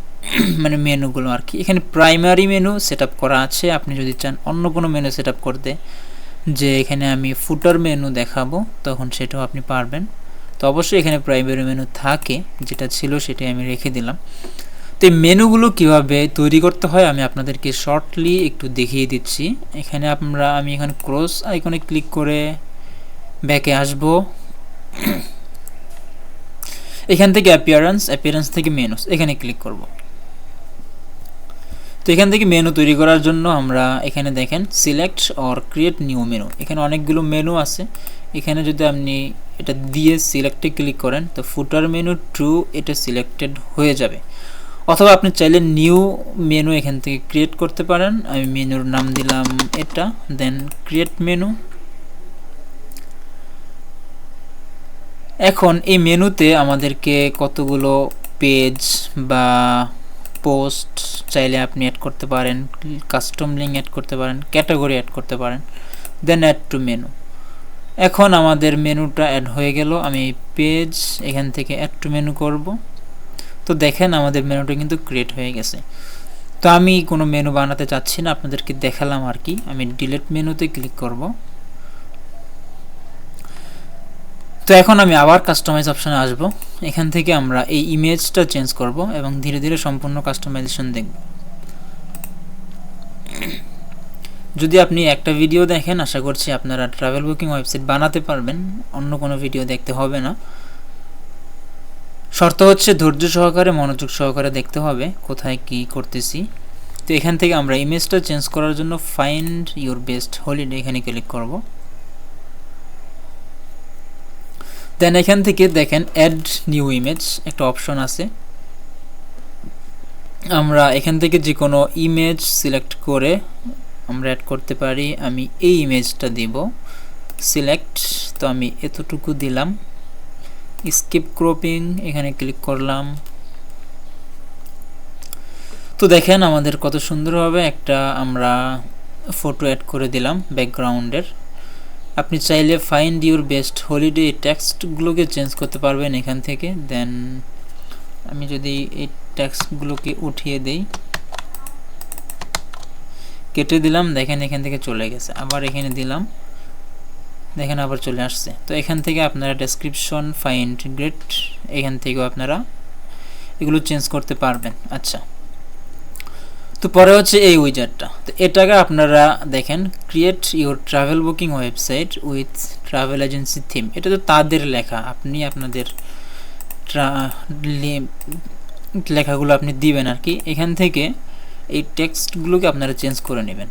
মানে মেনুগুলো আর কি। এখানে প্রাইমারি মেনু সেট করা আছে, আপনি যদি চান অন্য কোনো মেনু সেট করতে, যে এখানে আমি ফুটার মেনু দেখাবো, তখন সেটাও আপনি পারবেন। তো অবশ্যই এখানে প্রাইমারি মেনু থাকে, যেটা ছিল সেটাই আমি রেখে দিলাম। তো এই মেনুগুলো কীভাবে তৈরি করতে হয় আমি আপনাদেরকে শর্টলি একটু দেখিয়ে দিচ্ছি। এখানে আমি এখানে ক্রস আইকনে ক্লিক করে ব্যাকে আসব। এখান থেকে অ্যাপিয়ারেন্স থেকে মেনুস এখানে ক্লিক করব। তো এখান থেকে মেনু তৈরি করার জন্য আমরা এখানে দেখেন select or create new menu, এখানে অনেকগুলো মেনু আছে। এখানে যদি আপনি এটা দিয়ে সিলেক্টে ক্লিক করেন, তো ফুটার মেনু ট্রু এটা সিলেক্টেড হয়ে যাবে। অথবা আপনি চাইলে নিউ মেনু এখান থেকে ক্রিয়েট করতে পারেন। আমি মেনুর নাম দিলাম এটা, দেন ক্রিয়েট মেনু। এখন এই মেনুতে আমাদেরকে কতগুলো পেজ বা পোস্ট চাইলে আপনি অ্যাড করতে পারেন, কাস্টম লিঙ্ক অ্যাড করতে পারেন, ক্যাটাগরি অ্যাড করতে পারেন, দেন অ্যাড টু মেনু। এখন আমাদের মেনুটা অ্যাড হয়ে গেল। আমি পেজ এখান থেকে অ্যাড টু মেনু করব। তো দেখেন আমাদের মেনুটা কিন্তু ক্রিয়েট হয়ে গেছে। তো আমি কোনো মেনু বানাতে চাচ্ছি না, আপনাদেরকে দেখালাম আর কি। আমি ডিলিট মেনুতে ক্লিক করব। তো এখন আমি আবার কাস্টমাইজ অপশানে আসব। এখান থেকে আমরা এই ইমেজটা চেঞ্জ করব এবং ধীরে ধীরে সম্পূর্ণ কাস্টমাইজেশন দেখব। যদি আপনি একটা ভিডিও দেখেন, আশা করছি আপনারা ট্রাভেল বুকিং ওয়েবসাইট বানাতে পারবেন, অন্য কোনো ভিডিও দেখতে হবে না। শর্ত হচ্ছে ধৈর্য সহকারে, মনোযোগ সহকারে দেখতে হবে কোথায় কি করতেছি। তো এখান থেকে আমরা ইমেজটা চেঞ্জ করার জন্য ফাইন্ড ইউর বেস্ট হলিডে এখানে ক্লিক করব। দেন এখান থেকে দেখেন অ্যাড নিউ ইমেজ একটা অপশন আছে। আমরা এখান থেকে যে কোনো ইমেজ সিলেক্ট করে আমরা অ্যাড করতে পারি। আমি এই ইমেজটা দিব, সিলেক্ট, তো আমি এতটুকু দিলাম। স্কিপ ক্রপিং এখানে ক্লিক করলাম। তো দেখেন আমাদের কত সুন্দরভাবে একটা আমরা ফটো অ্যাড করে দিলাম ব্যাকগ্রাউন্ডের। আপনি চাইলে ফাইন্ড ইউর বেস্ট হলিডে টেক্সটগুলোকে চেঞ্জ করতে পারবেন এখান থেকে। দেন আমি যদি এই টেক্সটগুলোকে উঠিয়ে দেই, কেটে দিলাম, দেখেন এখান থেকে চলে গেছে। আবার এখানে দিলাম, দেখেন আবার চলে আসছে। তো এখান থেকে আপনারা ডেসক্রিপশন, ফাইন্ড, গ্রেড এখান থেকেও আপনারা এগুলো চেঞ্জ করতে পারবেন। আচ্ছা, তো পরে হচ্ছে এই উইজারটা। তো এটাকে আপনারা দেখেন create your travel booking website with travel agency theme, এটা তো তাদের লেখা, আপনি আপনাদের লেখাগুলো আপনি দিবেন আর কি। এখান থেকে এই টেক্সটগুলোকে আপনারা চেঞ্জ করে নেবেন।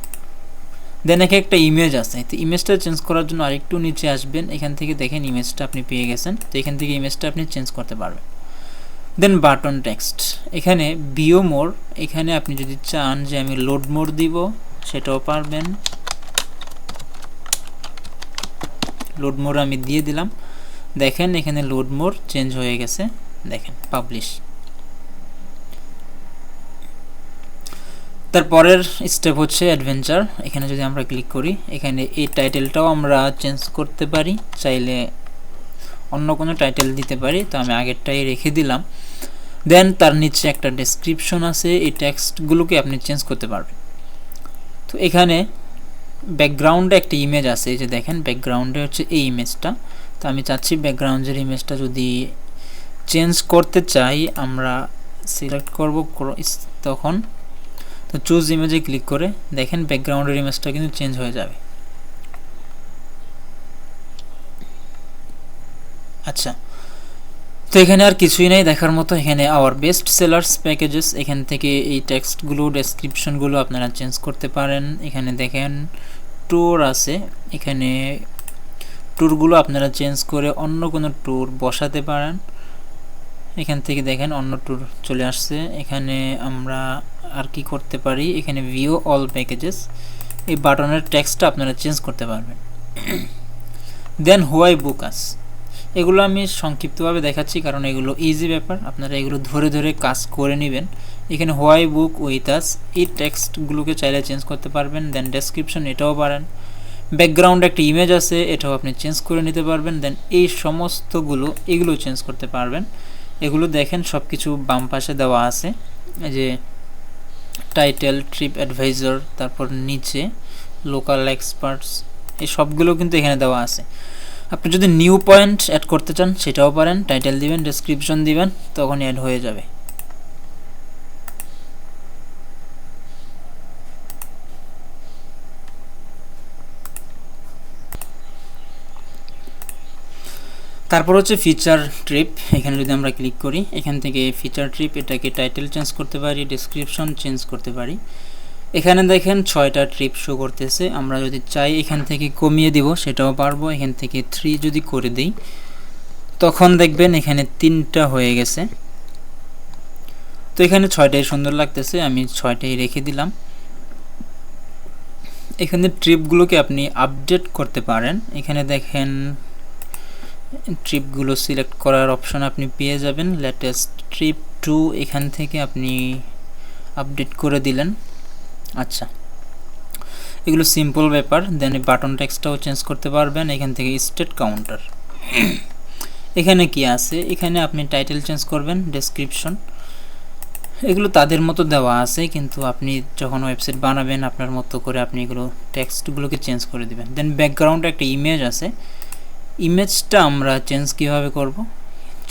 দেন এখানে একটা ইমেজ আছে, তো ইমেজটা চেঞ্জ করার জন্য আরেকটু নিচে আসবেন। এখান থেকে দেখেন ইমেজটা আপনি পেয়ে গেছেন। তো এখান থেকে ইমেজটা আপনি চেঞ্জ করতে পারবেন। দেন বাটন টেক্সট, এখানে ভিউ মোর, এখানে আপনি যদি চান যে আমি লোড মোর দিব সেটাও পারবেন। লোড মোর আমি দিয়ে দিলাম। দেখেন এখানে লোড মোর চেঞ্জ হয়ে গেছে, দেখেন পাবলিশ। তারপরের স্টেপ হচ্ছে অ্যাডভেঞ্চার। এখানে যদি আমরা ক্লিক করি, এখানে এই টাইটেলটাও আমরা চেঞ্জ করতে পারি, চাইলে অন্য কোনো টাইটেল দিতে পারি, তো আমি আগেরটাই রেখে দিলাম। দেন তার নিচে একটা ডেসক্রিপশন আছে, এই টেক্সটগুলোকে আপনি চেঞ্জ করতে পারবেন। তো এখানে ব্যাকগ্রাউন্ডে একটা ইমেজ আছে, এই যে দেখেন ব্যাকগ্রাউন্ডে হচ্ছে এই ইমেজটা। তো আমি চাচ্ছি ব্যাকগ্রাউন্ডের ইমেজটা যদি চেঞ্জ করতে চাই, আমরা সিলেক্ট করব তখন, তো চুজ ইমেজে ক্লিক করে দেখেন ব্যাকগ্রাউন্ডের ইমেজটা কিন্তু চেঞ্জ হয়ে যাবে। আচ্ছা, তো এখানে আর কিছুই নেই দেখার মতো। এখানে আওয়ার বেস্ট সেলার্স প্যাকেজেস, এখান থেকে এই টেক্সটগুলো ডেসক্রিপশনগুলো আপনারা চেঞ্জ করতে পারেন। এখানে দেখেন ট্যুর আছে, এখানে ট্যুরগুলো আপনারা চেঞ্জ করে অন্য কোনো ট্যুর বসাতে পারেন। এখান থেকে দেখেন অন্য ট্যুর চলে আসছে। এখানে আমরা আর কি করতে পারি, এখানে ভিউ অল প্যাকেজেস, এই বাটনের টেক্সটটা আপনারা চেঞ্জ করতে পারবেন। দেন হোয়াই বুক আস, এগুলো আমি সংক্ষিপ্তভাবে দেখাচ্ছি কারণ এগুলো ইজি ব্যাপার, আপনারা এগুলো ধরে ধরে কাজ করে নেবেন। এখানে হোয়াই বুক উইথ আস, এই টেক্সটগুলোকে চাইলে চেঞ্জ করতে পারবেন। দেন ডেসক্রিপশন, এটাও পারেন। ব্যাকগ্রাউন্ডে একটা ইমেজ আছে, এটাও আপনি চেঞ্জ করে নিতে পারবেন। দেন এই সমস্তগুলো এগুলো চেঞ্জ করতে পারবেন। এগুলো দেখেন সব কিছু বাম পাশে দেওয়া আছে, এই যে টাইটেল, ট্রিপ অ্যাডভাইজার, তারপর নিচে লোকাল এক্সপার্টস, এই সবগুলো কিন্তু এখানে দেওয়া আছে। আপনি যদি নিউ পয়েন্ট অ্যাড করতে চান সেটাও পারেন, টাইটেল দিবেন, ডেসক্রিপশন দিবেন, তখন অ্যাড হয়ে যাবে। তারপর হচ্ছে ফিচার ট্রিপ, এখানে যদি আমরা ক্লিক করি, এখান থেকে ফিচার ট্রিপ, এটাকে টাইটেল চেঞ্জ করতে পারি, ডেসক্রিপশন চেঞ্জ করতে পারি। এখানে দেখেন 6টা ট্রিপ শো করতেছে, আমরা যদি চাই এখান থেকে কমিয়ে দিব সেটাও পারবো। এখান থেকে 3 যদি করে দিই তখন দেখবেন এখানে 3টা হয়ে গেছে। তো এখানে 6টাই সুন্দর লাগতেছে, আমি 6টাই রেখে দিলাম। এখানে ট্রিপগুলোকে আপনি আপডেট করতে পারেন। এখানে দেখেন ট্রিপগুলো সিলেক্ট করার অপশন আপনি পেয়ে যাবেন, লেটেস্ট ট্রিপ 2, এখান থেকে আপনি আপডেট করে দিলেন। আচ্ছা, এগুলো সিম্পল ব্যাপার। দেন বাটন টেক্সটটাও চেঞ্জ করতে পারবেন। এখান থেকে স্টেট কাউন্টার, এখানে কি আছে, এখানে আপনি টাইটেল চেঞ্জ করবেন, ডেসক্রিপশন, এগুলো তাদের মতো দেওয়া আছে, কিন্তু আপনি যখন ওয়েবসাইট বানাবেন আপনার মতো করে আপনি এগুলো টেক্সটগুলোকে চেঞ্জ করে দিবেন। দেন ব্যাকগ্রাউন্ডে একটা ইমেজ আছে, ইমেজটা আমরা চেঞ্জ কিভাবে করব,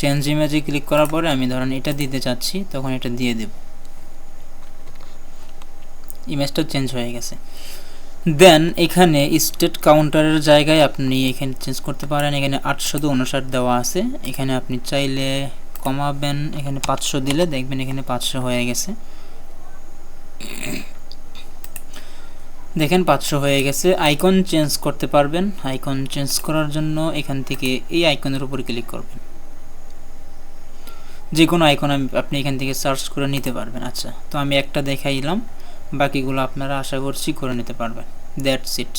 চেঞ্জ ইমেজে ক্লিক করার পরে আমি ধরেন এটা দিতে চাচ্ছি, তখন এটা দিয়ে দেব, ইমেজটা চেঞ্জ হয়ে গেছে। দেন এখানে স্টেট কাউন্টারের জায়গায় আপনি এখানে চেঞ্জ করতে পারেন। এখানে 859 দেওয়া আছে, এখানে আপনি চাইলে কমাবেন, এখানে 500 দিলে দেখবেন এখানে 500 হয়ে গেছে। দেখেন 500 হয়ে গেছে। আইকন চেঞ্জ করতে পারবেন, আইকন চেঞ্জ করার জন্য এখান থেকে এই আইকনের উপর ক্লিক করবেন, যে কোনো আইকন আপনি এখান থেকে সার্চ করে নিতে পারবেন। আচ্ছা, তো আমি একটা দেখাইলাম, বাকিগুলো আপনারা আশা করছি করে নিতে পারবেন। That's it.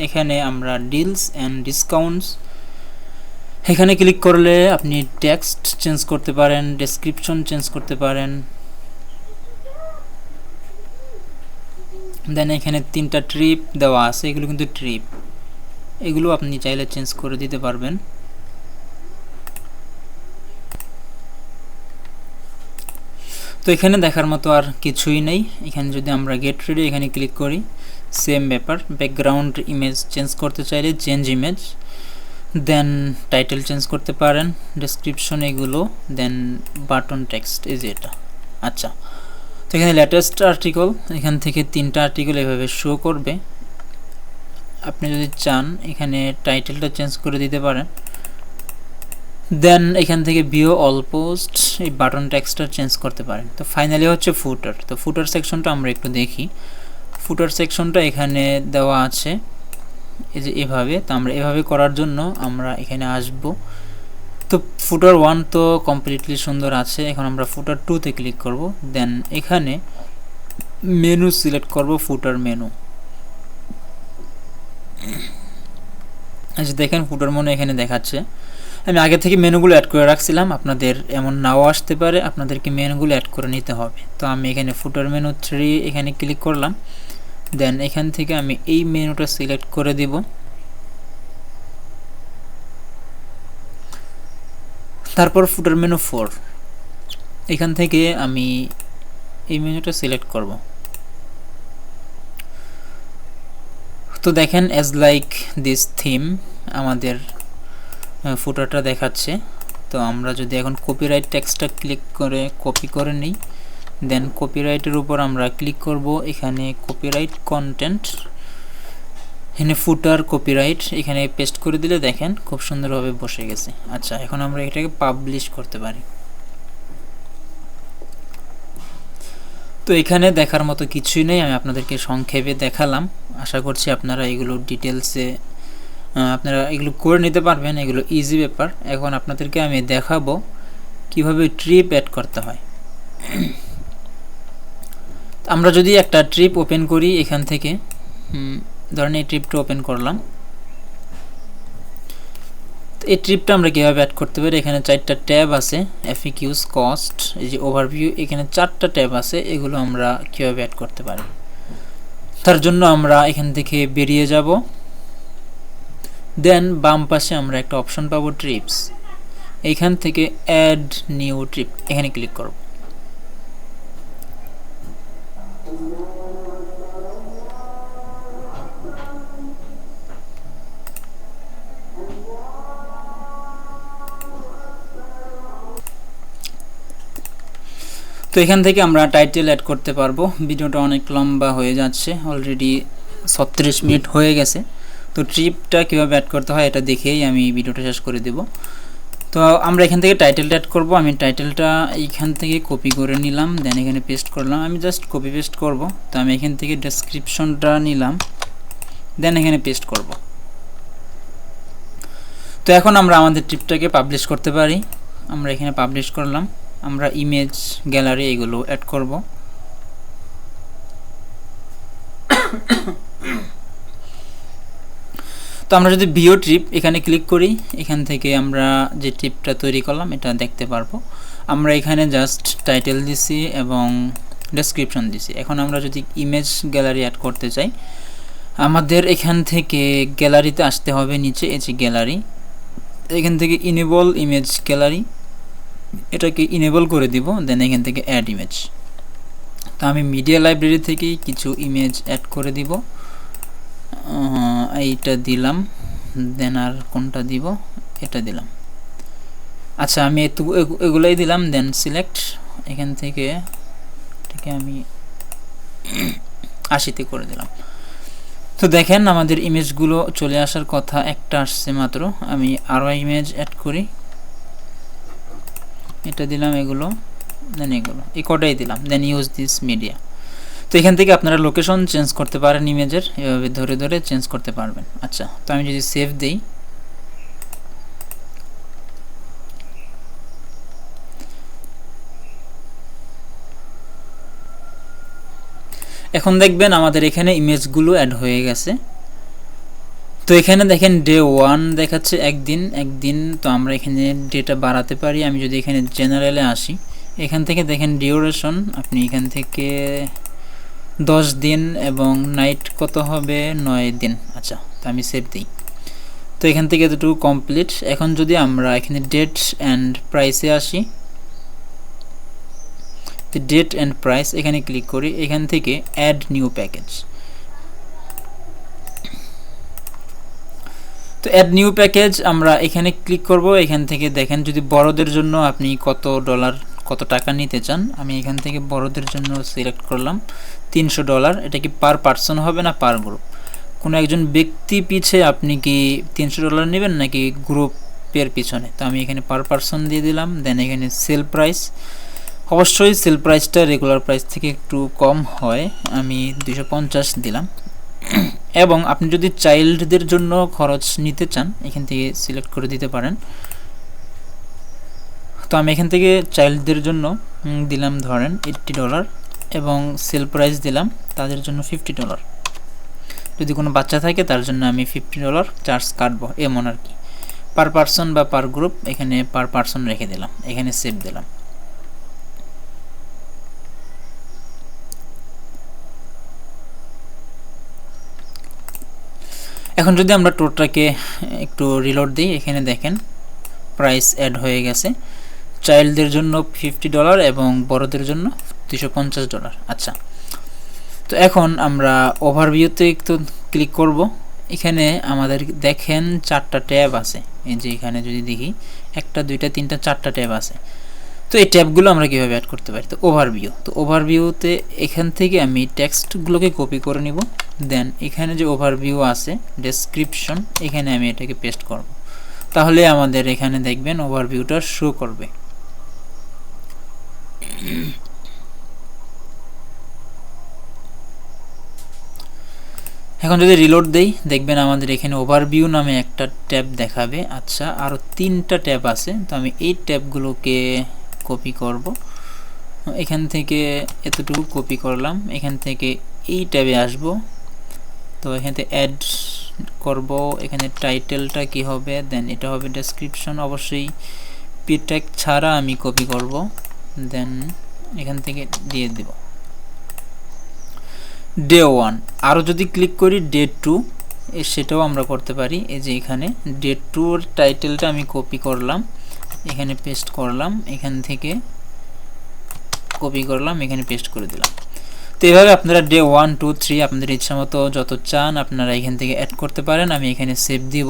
এখানে আমরা ডিলস অ্যান্ড ডিসকাউন্টস, এখানে ক্লিক করলে আপনি টেক্সট চেঞ্জ করতে পারেন, ডেসক্রিপশন চেঞ্জ করতে পারেন। দেন এখানে 3টা ট্রিপ দেওয়া আছে, এগুলো কিন্তু ট্রিপ, এগুলো আপনি চাইলে চেঞ্জ করে দিতে পারবেন। তো এখানে দেখার মতো আর কিছুই নেই। এখানে যদি আমরা গেট রেডি এখানে ক্লিক করি, সেম ব্যাপার, ব্যাকগ্রাউন্ড ইমেজ চেঞ্জ করতে চাইলে চেঞ্জ ইমেজ, দেন টাইটেল চেঞ্জ করতে পারেন, ডেসক্রিপশন এগুলো, দেন বাটন টেক্সট, এই যে এটা। আচ্ছা, তো এখানে লেটেস্ট আর্টিকেল, এখান থেকে 3টা আর্টিকেল এভাবে শো করবে। আপনি যদি চান এখানে টাইটেলটা চেঞ্জ করে দিতে পারেন। দেন এখান থেকে ভিউ অল পোস্ট, এই বাটন টেক্সটটা চেঞ্জ করতে পারেন। তো ফাইনালি হচ্ছে ফুটার। তো ফুটার সেকশনটা আমরা একটু দেখি। ফুটার সেকশনটা এখানে দেওয়া আছে এই যে এভাবে। তো আমরা এভাবে করার জন্য আমরা এখানে আসব। তো ফুটার 1 তো কমপ্লিটলি সুন্দর আছে, এখন আমরা ফুটার 2 তে ক্লিক করব। দেন এখানে মেনু সিলেক্ট করব, ফুটার মেনু। আচ্ছা, দেখেন ফুটার মেনু এখানে দেখাচ্ছে। আমি আগে থেকে মেনুগুলো অ্যাড করে রাখছিলাম, আপনাদের এমন নাও আসতে পারে, আপনাদেরকে মেনুগুলো অ্যাড করে নিতে হবে। তো আমি এখানে ফুটার মেনু 3 এখানে ক্লিক করলাম, দেন এখান থেকে আমি এই মেনুটা সিলেক্ট করে দিব। তারপর ফুটার মেনু 4 এখান থেকে আমি এই মেনুটা সিলেক্ট করব। তো দেখেন অ্যাজ লাইক দিস থিম আমাদের ফুটারটা দেখাচ্ছে। তো আমরা যদি এখন কপিরাইট টেক্সটটা ক্লিক করে কপি করে নিই, দেন কপিরাইটের উপর আমরা ক্লিক করব, এখানে কপিরাইট কন্টেন্ট, এখানে ফুটার কপিরাইট এখানে পেস্ট করে দিলে দেখেন খুব সুন্দরভাবে বসে গেছে। আচ্ছা, এখন আমরা এটাকে পাবলিশ করতে পারি। তো এখানে দেখার মতো কিছুই নেই, আমি আপনাদেরকে সংক্ষেপে দেখালাম। আশা করছি আপনারা এগুলো ডিটেলসে আপনারা এগুলো করে নিতে পারবেন, এগুলো ইজি ব্যাপার। এখন আপনাদেরকে আমি দেখাবো কিভাবে ট্রিপ অ্যাড করতে হয়। আমরা যদি একটা ট্রিপ ওপেন করি এখান থেকে, ধরেন এই ট্রিপটা ওপেন করলাম, এই ট্রিপটা আমরা কীভাবে অ্যাড করতে পারি, এখানে 4টা ট্যাব আছে, এফএকিউস, কস্ট, এই যে ওভারভিউ, এখানে 4টা ট্যাব আছে, এগুলো আমরা কীভাবে অ্যাড করতে পারি। তার জন্য আমরা এখান থেকে বেরিয়ে যাব, দেন বাম পাশে আমরা একটা অপশন পাবো ট্রিপস, এইখান থেকে অ্যাড নিউ ট্রিপ এখানে ক্লিক করব। তো এখান থেকে আমরা টাইটেল অ্যাড করতে পারবো। ভিডিওটা অনেক লম্বা হয়ে যাচ্ছে, অলরেডি 36 মিনিট হয়ে গেছে। তো ট্রিপটা কীভাবে অ্যাড করতে হয় এটা দেখেই আমি ভিডিওটা শেষ করে দেব। তো আমরা এখান থেকে টাইটেলটা অ্যাড করব। আমি টাইটেলটা এইখান থেকে কপি করে নিলাম, দেন এখানে পেস্ট করলাম। আমি জাস্ট কপি পেস্ট করব। তো আমি এখান থেকে ডেসক্রিপশনটা নিলাম, দেন এখানে পেস্ট করব। তো এখন আমরা আমাদের ট্রিপটাকে পাবলিশ করতে পারি। আমরা এখানে পাবলিশ করলাম, আমরা ইমেজ, গ্যালারি এগুলো অ্যাড করব। তো আমরা যদি ভিউ ট্রিপ এখানে ক্লিক করি, এখান থেকে আমরা যে ট্রিপটা তৈরি করলাম এটা দেখতে পারবো। আমরা এখানে জাস্ট টাইটেল দিছি এবং ডেসক্রিপশন দিছি। এখন আমরা যদি ইমেজ গ্যালারি অ্যাড করতে চাই, আমাদের এখান থেকে গ্যালারিতে আসতে হবে, নিচে এই যে গ্যালারি, এখান থেকে ইনেবল ইমেজ গ্যালারি এটাকে ইনেবল করে দিব, দেন এখান থেকে অ্যাড ইমেজ। তো আমি মিডিয়া লাইব্রেরি থেকে কিছু ইমেজ অ্যাড করে দিব, এইটা দিলাম, দেন আর কোনটা দিব, এটা দিলাম। আচ্ছা, আমি এগুলাই দিলাম, দেন সিলেক্ট, এখান থেকে এটাকে আমি 80-তে করে দিলাম। তো দেখেন আমাদের ইমেজগুলো চলে আসার কথা, একটা আসছে মাত্র। আমি আরও ইমেজ অ্যাড করি, এটা দিলাম, এগুলো, দেন এগুলো, এই কটাই দিলাম, দেন ইউজ দিস মিডিয়া। তো এখান থেকে আপনারা লোকেশন চেঞ্জ করতে পারেন ইমেজের, এভাবে ধরে ধরে চেঞ্জ করতে পারবেন। আচ্ছা, তো আমি যদি সেভ দিই, এখন দেখবেন আমাদের এখানে ইমেজগুলো অ্যাড হয়ে গেছে। তো এখানে দেখেন ডে 1 দেখাচ্ছে একদিন। তো আমরা এখানে ডেটা বাড়াতে পারি। আমি যদি এখানে জেনারেলে আসি, এখান থেকে দেখেন ডিউরেশন, আপনি এখান থেকে 10 দিন এবং নাইট কত হবে, 9 দিন। আচ্ছা, তো আমি সেভ দিই। তো এখান থেকে এতটুকু কমপ্লিট। এখন যদি আমরা এখানে ডেট অ্যান্ড প্রাইসে আসি, তো ডেট অ্যান্ড প্রাইস এখানে ক্লিক করি, এখান থেকে অ্যাড নিউ প্যাকেজ। তো অ্যাড নিউ প্যাকেজ আমরা এখানে ক্লিক করব। এখান থেকে দেখেন যদি বড়দের জন্য আপনি কত টাকা নিতে চান, আমি এখান থেকে বড়দের জন্য সিলেক্ট করলাম $300। এটা কি পার পার্সন হবে না পার গ্রুপ? কোনো একজন ব্যক্তি পিছে আপনি কি $300 নেবেন নাকি গ্রুপের পিছনে? তো আমি এখানে পার পার্সন দিয়ে দিলাম, দেন এখানে সেল প্রাইস, অবশ্যই সেল প্রাইসটা রেগুলার প্রাইস থেকে একটু কম হয়, আমি 250 দিলাম। এবং আপনি যদি চাইল্ডদের জন্য খরচ নিতে চান এখান থেকে সিলেক্ট করে দিতে পারেন। তো আমি এখান থেকে চাইল্ডদের জন্য দিলাম ধরেন $80 এবং সেল প্রাইস দিলাম তাদের জন্য $50। যদি কোনো বাচ্চা থাকে তার জন্য আমি $50 চার্জ কাটবো, এমন আর কি। পার পারসন বা পার গ্রুপ, এখানে পার পারসন রেখে দিলাম, এখানে সেভ দিলাম। এখন যদি আমরা টোটালটাকে একটু রিলোড দিই, এখানে দেখেন প্রাইস অ্যাড হয়ে গেছে। চাইল্ডদের জন্য $50 এবং বড়দের জন্য $250। আচ্ছা, তো এখন আমরা ওভারভিউতে একটু ক্লিক করব। এখানে আমাদের দেখেন 4টা ট্যাব আছে। এই যে এখানে যদি দেখি 1 2 3 4টা ট্যাব আছে। তো এই ট্যাবগুলো আমরা কীভাবে অ্যাড করতে পারি? তো ওভারভিউতে এখান থেকে আমি টেক্সটগুলোকে কপি করে নিব। দেন এখানে যে ওভারভিউ আছে ডেসক্রিপশন, এখানে আমি এটাকে পেস্ট করব। তাহলে আমাদের এখানে দেখবেন ওভারভিউটা শো করবে। এখন যদি রিলোড দেই, দেখবেন আমাদের এখানে ওভারভিউ নামে একটা ট্যাব দেখাবে। আচ্ছা, আরও 3টা ট্যাব আছে। তো আমি এই ট্যাবগুলোকে কপি করব। এখান থেকে এতটুকু কপি করলাম, এখান থেকে এই ট্যাবে আসব। তো এখান থেকে অ্যাড করব। এখানে টাইটেলটা কি হবে? দেন এটা হবে ডেসক্রিপশন। অবশ্যই পি ট্যাগ ছাড়া আমি কপি করব। দেন এখান থেকে দিয়ে দেব ডে 1। আরও যদি ক্লিক করি ডে 2, সেটাও আমরা করতে পারি। এই যে এখানে ডে 2-র টাইটেলটা আমি কপি করলাম, এখানে পেস্ট করলাম, এখান থেকে কপি করলাম, এখানে পেস্ট করে দিলাম। তো এইভাবে আপনারা ডে 1 2 3 আপনাদের ইচ্ছা মতো যত চান আপনারা এখান থেকে অ্যাড করতে পারেন। আমি এখানে সেভ দিব।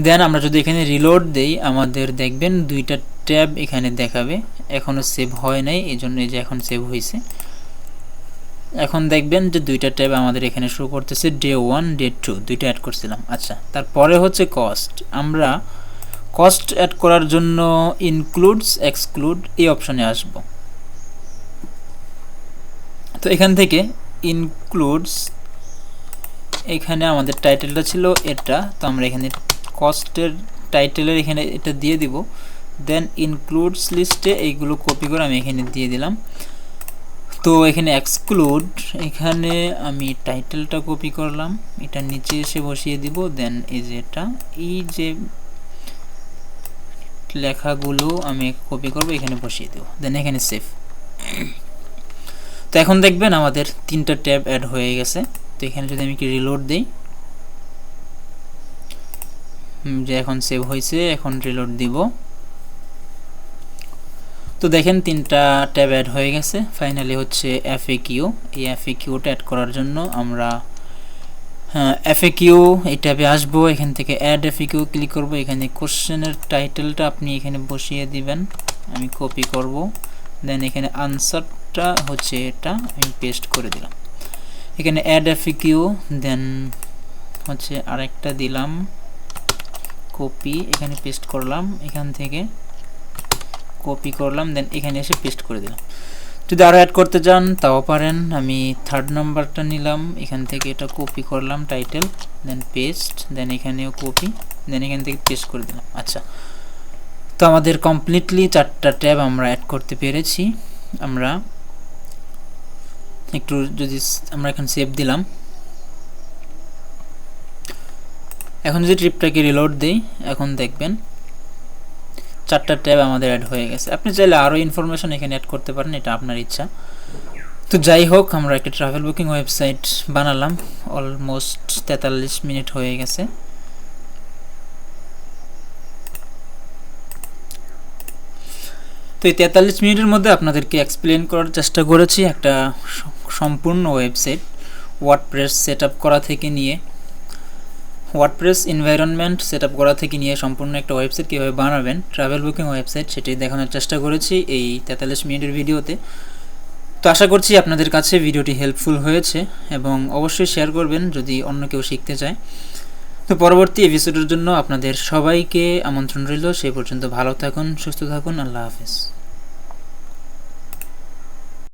দেন আমরা যদি এখানে রিলোড দেই, আমাদের দেখবেন 2টা ট্যাব এখানে দেখাবে। এখনও সেভ হয় নাই, এই জন্য এই যে এখন সেভ হয়েছে। এখন দেখবেন যে 2টা ট্যাব আমাদের এখানে শো করতেছে, ডে 1 ডে 2 দুইটা অ্যাড করছিলাম। আচ্ছা, তারপরে হচ্ছে কস্ট। আমরা কস্ট অ্যাড করার জন্য ইনক্লুডস এক্সক্লুড এই অপশনে আসব। তো এখান থেকে ইনক্লুডস, এখানে আমাদের টাইটেলটা ছিল এটা। তো আমরা এখানে কস্টের টাইটেলের এখানে এটা দিয়ে দিব। দেন ইনক্লুডস লিস্টে এইগুলো কপি করে আমি এখানে দিয়ে দিলাম। তো এখানে এক্সক্লুড, এখানে আমি টাইটেলটা কপি করলাম, এটা নিচে এসে বসিয়ে দিব। দেন এই যে এটা, এই যে লেখাগুলো আমি কপি করব, এখানে বসিয়ে দেব। দেন এখানে সেভ। তো এখন দেখবেন আমাদের 3টা ট্যাব অ্যাড হয়ে গেছে। তো এখানে যদি আমি কি রিলোড দেই, যে এখন সেভ হয়েছে, এখন রিলোড দিব। তো দেখেন 3টা ট্যাব অ্যাড হয়ে গেছে। ফাইনালি হচ্ছে এফএকিউ। এই এফএকিউটা অ্যাড করার জন্য আমরা এফএকিউ এই ট্যাবে আসবো। এখান থেকে অ্যাড এফএকিউ ক্লিক করব। এখানে কোশ্চেনের টাইটেলটা আপনি এখানে বসিয়ে দিবেন, আমি কপি করব। দেন এখানে আনসারটা হচ্ছে এটা, আমি পেস্ট করে দিলাম। এখানে অ্যাড এফএকিউ, দেন হচ্ছে আরেকটা দিলাম, কপি, এখানে পেস্ট করলাম, এখান থেকে কপি করলাম, দেন এখানে এসে পেস্ট করে দিলাম। যদি আরও অ্যাড করতে চান তাও পারেন। আমি 3rd নাম্বারটা নিলাম, এখান থেকে এটা কপি করলাম টাইটেল, দেন পেস্ট, দেন এখানেও কপি, দেন এখান থেকে পেস্ট করে দিলাম। আচ্ছা, তো আমাদের কমপ্লিটলি 4টা ট্যাব আমরা অ্যাড করতে পেরেছি। আমরা একটু যদি আমরা এখন সেভ দিলাম, এখন যদি ট্রিপটাকে রিলোড দেই, এখন দেখবেন 4টা ট্যাব আমাদের অ্যাড হয়ে গেছে। আপনি চাইলে আরও ইনফরমেশন এখানে অ্যাড করতে পারেন, এটা আপনার ইচ্ছা। তো যাই হোক, আমরা একটা ট্রাভেল বুকিং ওয়েবসাইট বানালাম। অলমোস্ট 43 মিনিট হয়ে গেছে। তো এই 43 মিনিটের মধ্যে আপনাদেরকে এক্সপ্লেন করার চেষ্টা করেছি একটা সম্পূর্ণ ওয়েবসাইট, ওয়ার্ডপ্রেস সেটআপ করা থেকে নিয়ে, ওয়ার্ডপ্রেস এনভায়রনমেন্ট সেটআপ করা থেকে নিয়ে সম্পূর্ণ একটা ওয়েবসাইট কীভাবে বানাবেন, ট্রাভেল বুকিং ওয়েবসাইট, সেটাই দেখানোর চেষ্টা করেছি এই 43 মিনিটের ভিডিওতে। তো আশা করছি আপনাদের কাছে ভিডিওটি হেল্পফুল হয়েছে এবং অবশ্যই শেয়ার করবেন যদি অন্য কেউ শিখতে চায়। তো পরবর্তী এপিসোডের জন্য আপনাদের সবাইকে আমন্ত্রণ রইল। সেই পর্যন্ত ভালো থাকুন, সুস্থ থাকুন, আল্লাহ হাফেজ।